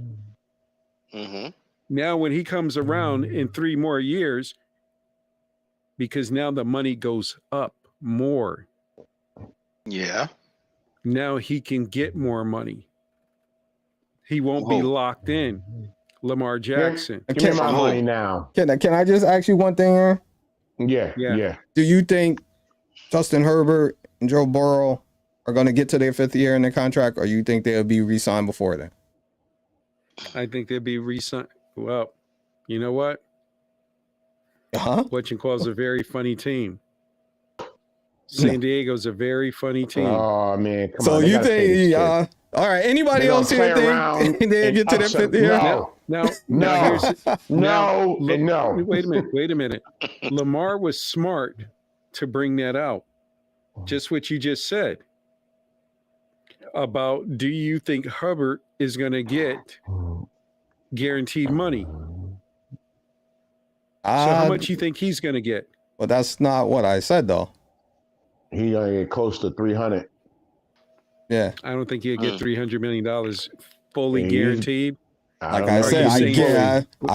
Mm-hmm. Now, when he comes around in 3 more years, because now the money goes up more. Yeah. Now he can get more money. He won't be locked in. Lamar Jackson. Give me my money now. Can I just ask you one thing here? Yeah. Do you think Justin Herbert and Joe Burrow are going to get to their 5th year in their contract, or you think they'll be re-signed before then? I think they'll be re-signed. Well, you know what? Whatchamacall's a very funny team. San Diego's a very funny team. Oh, man. Come so on, you think, all right, anybody else here think they'll get to their 5th year? No. Wait a minute. Lamar was smart to bring that out. Just what you just said about, do you think Hubbard is going to get guaranteed money? So how much you think he's going to get? Well, that's not what I said, though. He's going to get close to 300. Yeah. I don't think he'll get $300 million fully guaranteed. Like I said, I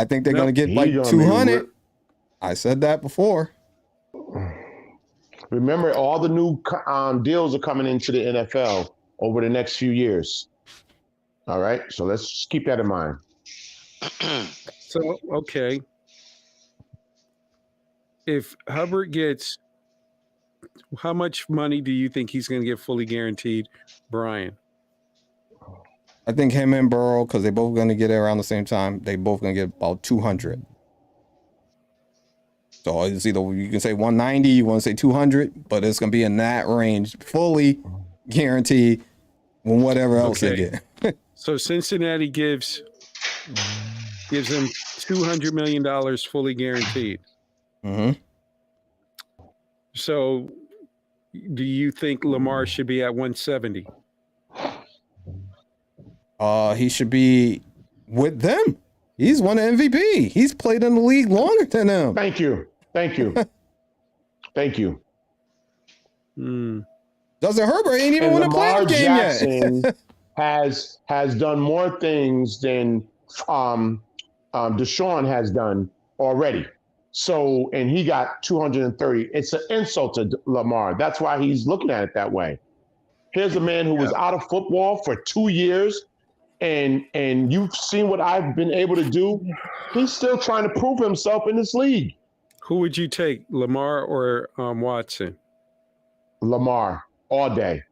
think they're going to get like 200. I said that before. Remember, all the new deals are coming into the NFL over the next few years. All right? So let's just keep that in mind. So, okay. If Hubbard gets, how much money do you think he's going to get fully guaranteed, Brian? I think him and Burrow, because they're both going to get it around the same time, they both going to get about 200. So it's either you can say 190, you want to say 200, but it's going to be in that range, fully guaranteed, whatever else they get. So Cincinnati gives them $200 million fully guaranteed. Mm-hmm. So do you think Lamar should be at 170? He should be with them. He's won an MVP. He's played in the league longer than them. Thank you. Justin Herbert ain't even won a playoff game Jackson yet. has done more things than Deshaun has done already. So, and he got 230. It's an insult to Lamar. That's why he's looking at it that way. Here's a man who was out of football for 2 years and you've seen what I've been able to do, he's still trying to prove himself in this league. Who would you take, Lamar or Watson? Lamar, all day.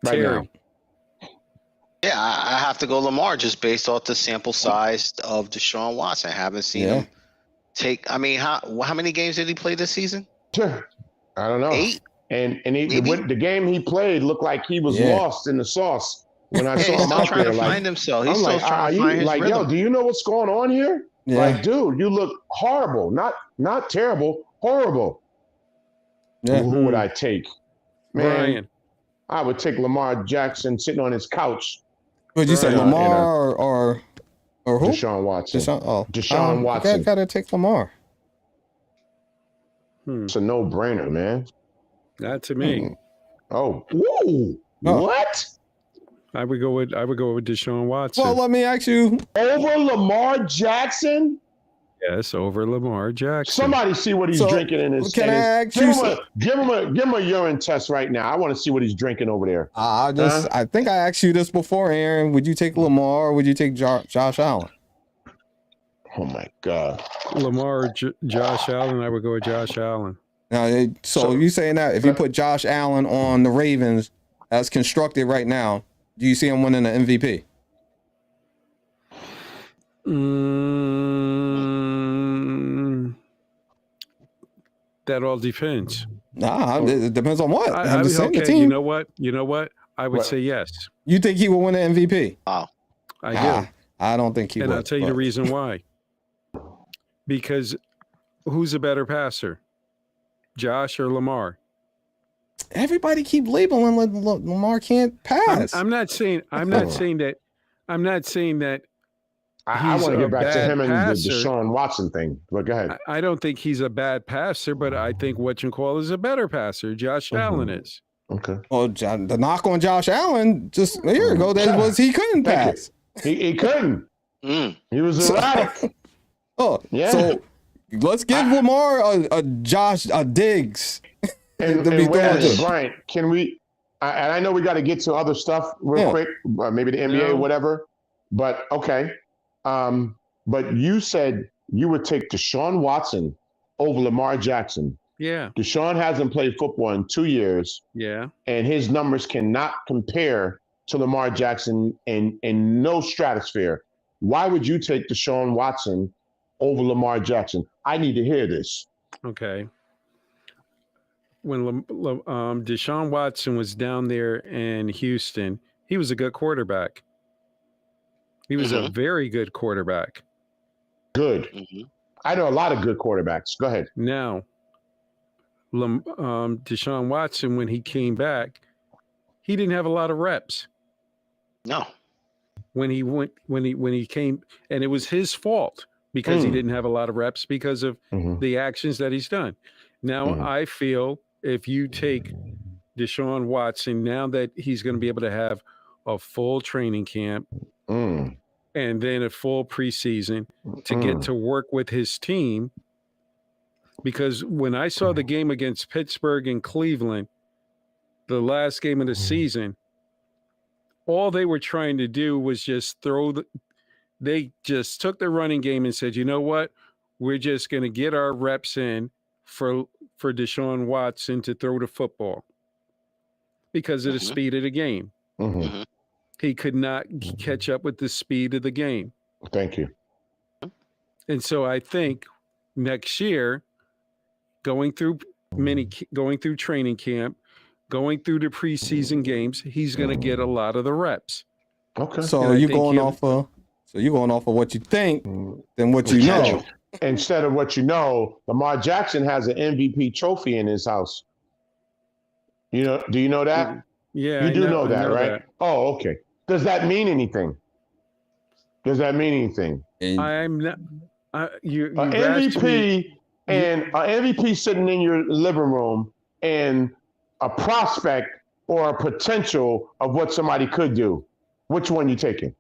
Right Terry. now. Yeah, I have to go Lamar just based off the sample size of Deshaun Watson. I haven't seen him take. I mean, how many games did he play this season? I don't know. 8. And the game he played looked like he was lost in the sauce when I saw him out there. He's still trying to find himself. He's I'm still like, trying to find his rhythm. yo, do you know what's going on here? Yeah. Like, dude, you look horrible. Not terrible, horrible. Yeah. Who would I take? Man, Brian. I would take Lamar Jackson sitting on his couch. Would you say Lamar or who? Deshaun Watson. Deshaun Watson. I gotta take Lamar. It's a no-brainer, man. Not to me. Oh, whoa! Oh. What? I would go with Deshaun Watson. Well, let me ask you. Over Lamar Jackson? Yes, over Lamar Jackson. Somebody see what he's drinking in his. Can I ask you? Give him a urine test right now. I want to see what he's drinking over there. I think I asked you this before, Aaron. Would you take Lamar or would you take Josh Allen? Oh my God. Lamar or Josh Allen? I would go with Josh Allen. Now, so you saying that if you put Josh Allen on the Ravens as constructed right now, do you see him winning the MVP? That all depends. It depends on what. I'm just saying the Okay, team. You know what? I would say yes. You think he will win the MVP? Wow. I do. I don't think he will. And I'll tell you the reason why. Because who's a better passer? Josh or Lamar? Everybody keep labeling Lamar can't pass. I'm not saying that. I want to get back to him and the passer. Deshaun Watson thing. But go ahead. I don't think he's a bad passer, but I think whatchamacallit is a better passer. Josh Allen is. Okay. Well, the knock on Josh Allen just a year ago that was he couldn't pass. He couldn't. He was erratic. Yeah. So let's give Lamar a Diggs. And Brian, can we? And I know we got to get to other stuff real quick, maybe the NBA or whatever. But okay. But you said you would take Deshaun Watson over Lamar Jackson. Yeah. Deshaun hasn't played football in 2 years. Yeah. And his numbers cannot compare to Lamar Jackson in no stratosphere. Why would you take Deshaun Watson over Lamar Jackson? I need to hear this. Okay. When Deshaun Watson was down there in Houston, he was a good quarterback. He was a very good quarterback. Good. I know a lot of good quarterbacks. Go ahead. Now, Deshaun Watson, when he came back, he didn't have a lot of reps. No. When he came, and it was his fault because he didn't have a lot of reps because of the actions that he's done. Now, I feel if you take Deshaun Watson, now that he's going to be able to have a full training camp and then a full preseason to get to work with his team. Because when I saw the game against Pittsburgh and Cleveland, the last game of the season, all they were trying to do was just they just took the running game and said, you know what? We're just going to get our reps in for Deshaun Watson to throw the football because of the speed of the game. He could not catch up with the speed of the game. Thank you. And so I think next year, going through training camp, going through the preseason games, he's going to get a lot of the reps. Okay. So you're going off of what you think than what you know. Instead of what you know, Lamar Jackson has an MVP trophy in his house. You know? Do you know that? Yeah, you do know that, right? Oh, okay. Does that mean anything? I'm not. You MVP and an MVP sitting in your living room and a prospect or a potential of what somebody could do. Which one you taking?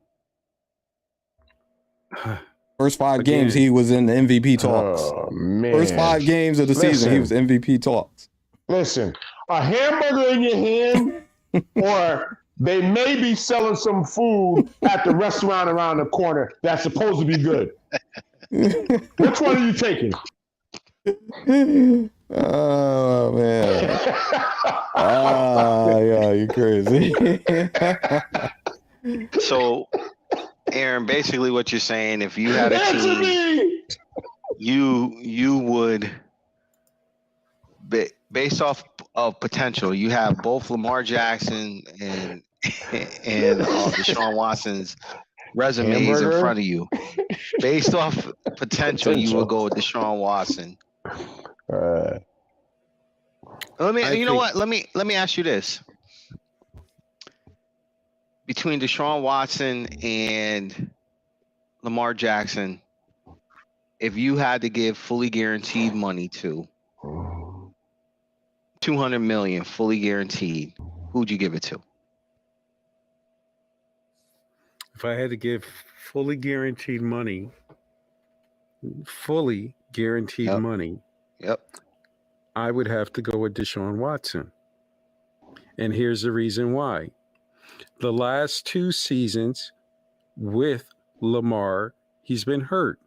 First 5 games, he was in the MVP talks. Oh, man. First 5 games of the season, he was MVP talks. Listen, a hamburger in your hand or they may be selling some food at the restaurant around the corner that's supposed to be good. Which one are you taking? Oh man. Yeah, you crazy. So, Aaron, basically what you're saying, if you had a Answer team, me! you would, based off of potential, you have both Lamar Jackson and Deshaun Watson's resumes in front of you. Based off potential, you would go with Deshaun Watson. Let me ask you this. Between Deshaun Watson and Lamar Jackson, if you had to give fully guaranteed money to $200 million fully guaranteed, who'd you give it to? If I had to give fully guaranteed money, Yep. I would have to go with Deshaun Watson. And here's the reason why. The last 2 seasons with Lamar, he's been hurt.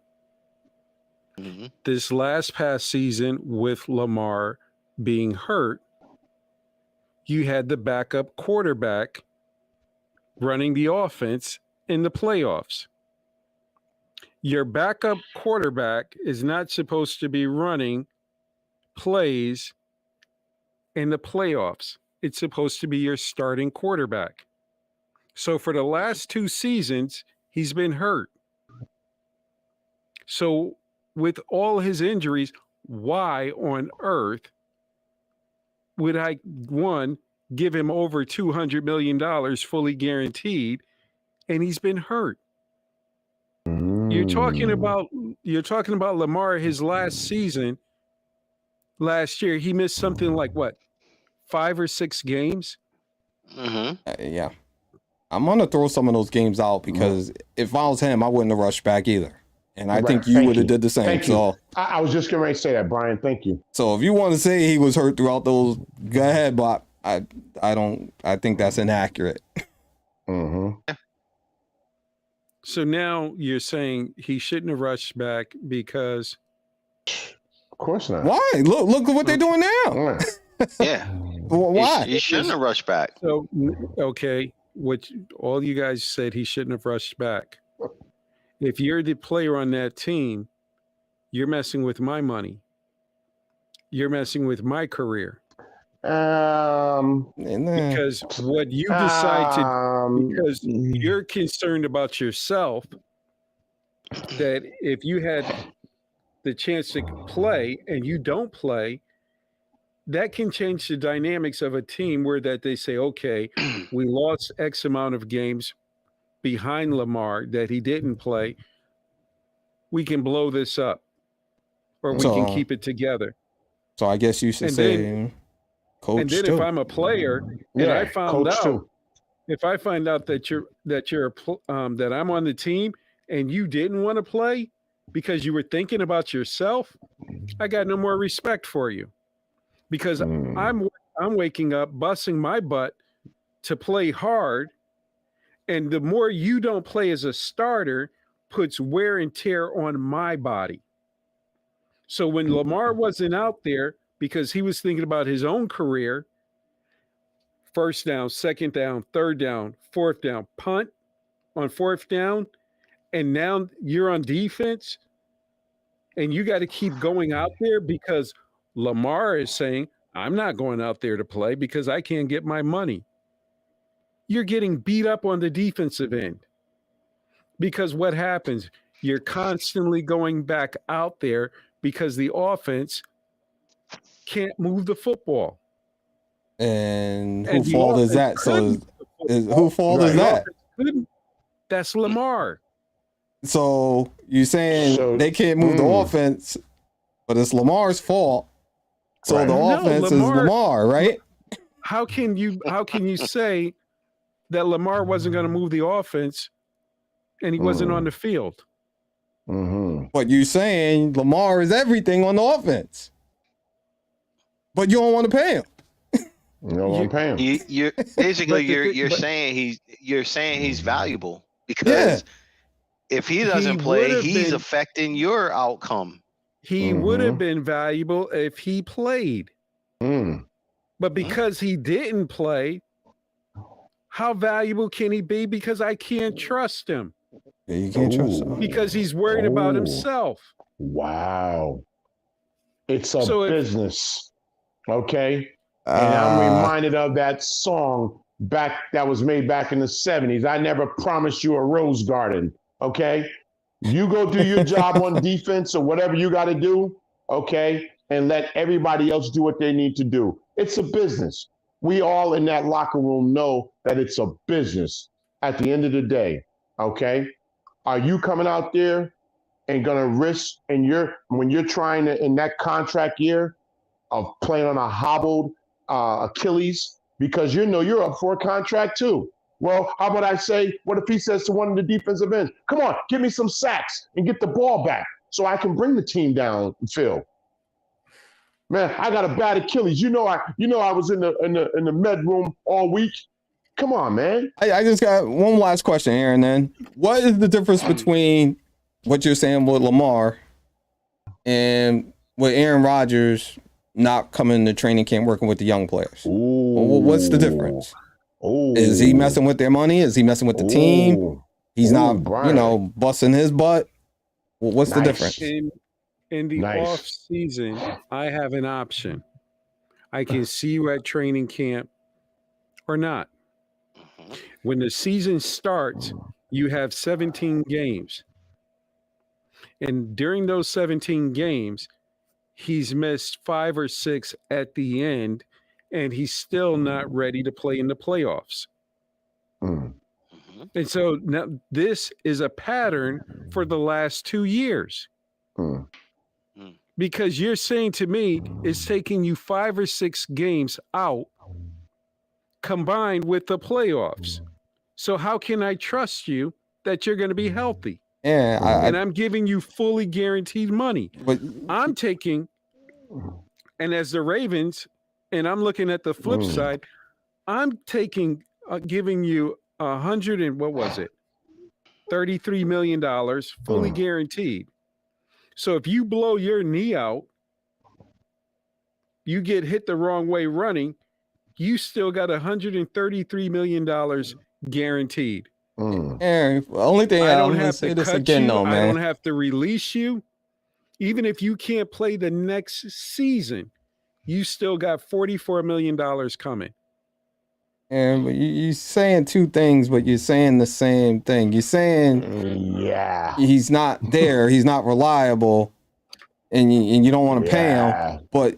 Mm-hmm. This past season with Lamar being hurt, you had the backup quarterback running the offense in the playoffs. Your backup quarterback is not supposed to be running plays in the playoffs. It's supposed to be your starting quarterback. So for the last 2 seasons, he's been hurt. So with all his injuries, why on earth would I, one, give him over $200 million fully guaranteed, and he's been hurt? You're talking about Lamar, his last season, last year, he missed something like what, 5 or 6 games? Mm-hmm. Yeah. I'm going to throw some of those games out because if I was him, I wouldn't have rushed back either. And I think you would have did the same. Thank so you. I was just going to say that, Brian. Thank you. So if you want to say he was hurt throughout those, go ahead, but I think that's inaccurate. Mm-hmm. So now you're saying he shouldn't have rushed back because... Of course not. Why? Look at what they're doing now. Yeah. Well, why? He shouldn't have rushed back. So, okay, all you guys said he shouldn't have rushed back. If you're the player on that team, you're messing with my money. You're messing with my career. Because what you decide because you're concerned about yourself, that if you had the chance to play and you don't play, that can change the dynamics of a team where that they say, okay, we lost X amount of games behind Lamar that he didn't play. We can blow this up, or we can keep it together. So I guess you should say coach. And then too. if I'm a player and I found out, if I find out that that I'm on the team and you didn't want to play because you were thinking about yourself, I got no more respect for you. Because I'm waking up, busting my butt to play hard, and the more you don't play as a starter puts wear and tear on my body. So when Lamar wasn't out there because he was thinking about his own career, first down, second down, third down, fourth down, punt on fourth down, and now you're on defense, and you got to keep going out there because Lamar is saying, I'm not going out there to play because I can't get my money. You're getting beat up on the defensive end. Because what happens? You're constantly going back out there because the offense can't move the football. And whose fault is that? So whose fault is that? That's Lamar. So you're saying they can't move the offense, but it's Lamar's fault. So the offense is Lamar, right? How can you say that Lamar wasn't going to move the offense and he wasn't on the field? Mm-hmm. But you're saying Lamar is everything on the offense, but you don't want to pay him. You know what I'm paying? You're basically you're but saying he's valuable Yeah. because if he doesn't play, would've he's been- affecting your outcome. He would have been valuable if he played. But because he didn't play, how valuable can he be? Because I can't trust him. Yeah, you can't trust him. Because he's worried about himself. Wow. It's a So business. Okay? And I'm reminded of that song that was made back in the 70s. I never promised you a rose garden. Okay? You go do your job on defense or whatever you got to do, okay? And let everybody else do what they need to do. It's a business. We all in that locker room know that it's a business at the end of the day, okay? Are you coming out there and going to risk, when you're trying to, in that contract year of playing on a hobbled Achilles, because you know you're up for a contract too. Well, how about I say, what if he says to one of the defensive ends, come on, give me some sacks and get the ball back so I can bring the team down, Phil. Man, I got a bad Achilles. You know I was in the med room all week. Come on, man. I just got one last question, Aaron, then. What is the difference between what you're saying with Lamar and with Aaron Rodgers not coming to training camp working with the young players? What's the difference? Is he messing with their money? Is he messing with the team? He's not, Brian. busting his butt. What's the difference? In the off season, I have an option. I can see you at training camp or not. When the season starts, you have 17 games. And during those 17 games, he's missed 5 or 6 at the end, and he's still not ready to play in the playoffs. And so now this is a pattern for the last 2 years. Because you're saying to me it's taking you 5 or 6 games out combined with the playoffs. So how can I trust you that you're going to be healthy? Yeah, and I'm giving you fully guaranteed money. But I'm taking, and as the Ravens, and I'm looking at the flip side, I'm taking, giving you $33 million fully guaranteed. So if you blow your knee out, you get hit the wrong way running, you still got $133 million guaranteed. Aaron, the only thing I don't have to cut you. Though, man. I don't have to release you. Even if you can't play the next season, you still got $44 million coming. And you're saying two things, but you're saying the same thing. You're saying, he's not there, he's not reliable, and you don't want to pay him. But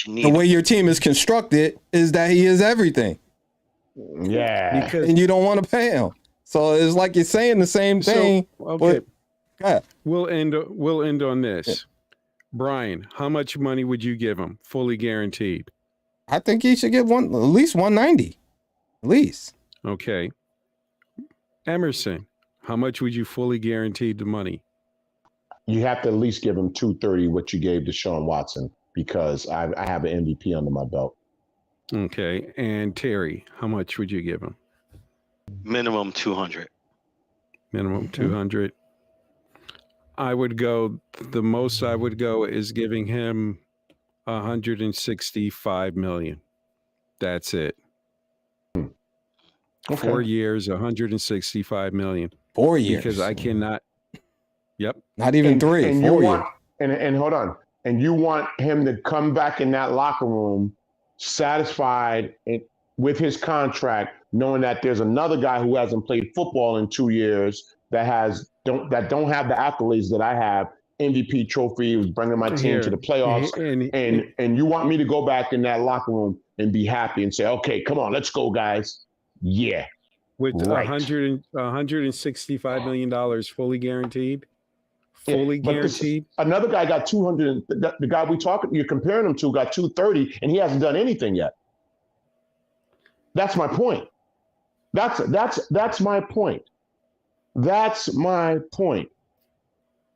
the way your team is constructed is that he is everything. And you don't want to pay him. So it's like you're saying the same thing. Okay. But, We'll end on this. Yeah. Brian, how much money would you give him, fully guaranteed? I think he should get at least 190. At least. Okay. Emerson, how much would you fully guarantee the money? You have to at least give him 230, what you gave to Sean Watson, because I have an MVP under my belt. Okay. And Terry, how much would you give him? Minimum 200. Minimum 200. I would go, the most I would go is giving him $165 million. That's it. Okay. 4 years, $165 million. 4 years. Because I cannot. Yep. Not even 3. And 4 years. And hold on. And you want him to come back in that locker room satisfied with his contract, knowing that there's another guy who hasn't played football in 2 years that don't have the accolades that I have. MVP trophy, was bringing my team to the playoffs, and you want me to go back in that locker room and be happy and say, okay, come on, let's go, guys. Yeah. With $165 million fully guaranteed? Fully guaranteed? Another guy got 200. The guy you're comparing him to got 230, and he hasn't done anything yet. That's my point. That's my point. That's my point.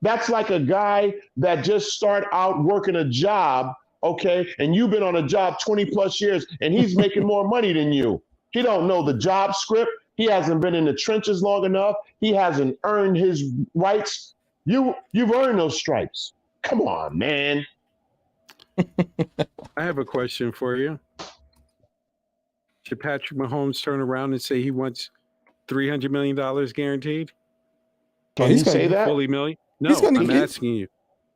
That's like a guy that just start out working a job okay? And you've been on a job 20 plus years, and he's making more money than you. He don't know the job script. He hasn't been in the trenches long enough. He hasn't earned his rights. You've earned those stripes. Come on, man. I have a question for you. Should Patrick Mahomes turn around and say he wants $300 million guaranteed? Can he say that? Fully million? No, I'm asking you.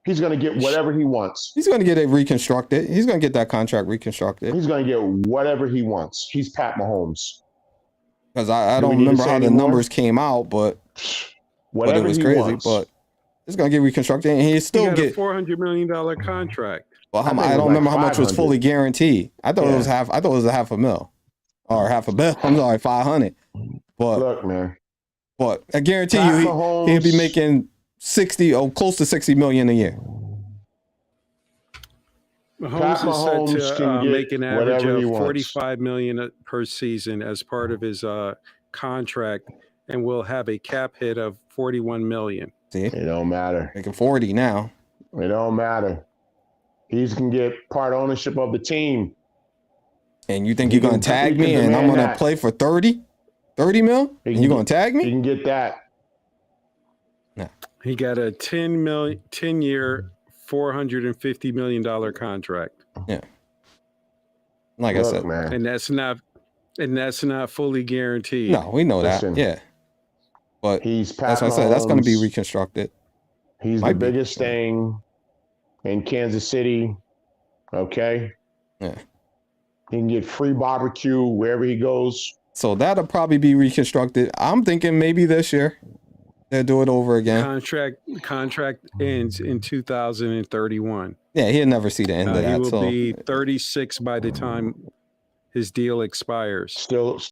He's going to get whatever he wants. He's going to get it reconstructed. He's going to get that contract reconstructed. He's going to get whatever he wants. He's Pat Mahomes. Because I don't remember how the numbers came out, but it was crazy. Wants. But it's going to get reconstructed, and he still get a $400 million contract. Well, I don't remember how much was fully guaranteed. I thought it was half. I thought it was $500,000 or $500,000. I'm sorry, 500. But look, man. But I guarantee you, he'll be making 60 or close to 60 million a year. Mahomes is set to make an average of $45 million per season as part of his contract, and will have a cap hit of $41 million. See, it don't matter. Making 40 now. It don't matter. He's gonna get part ownership of the team. And you think you're gonna tag me, and I'm gonna play for 30 mil? And you're gonna tag me? You can get that. No. He got a 10-year, $450 million contract. Yeah. Like I said, man. And that's not fully guaranteed. No, we know that. Yeah. But that's what I said. That's going to be reconstructed. He's the biggest thing in Kansas City. Okay. Yeah. He can get free barbecue wherever he goes. So that'll probably be reconstructed. I'm thinking maybe this year they'll do it over again. Contract ends in 2031. Yeah, he'll never see the end of that. He will be 36 by the time his deal expires. Still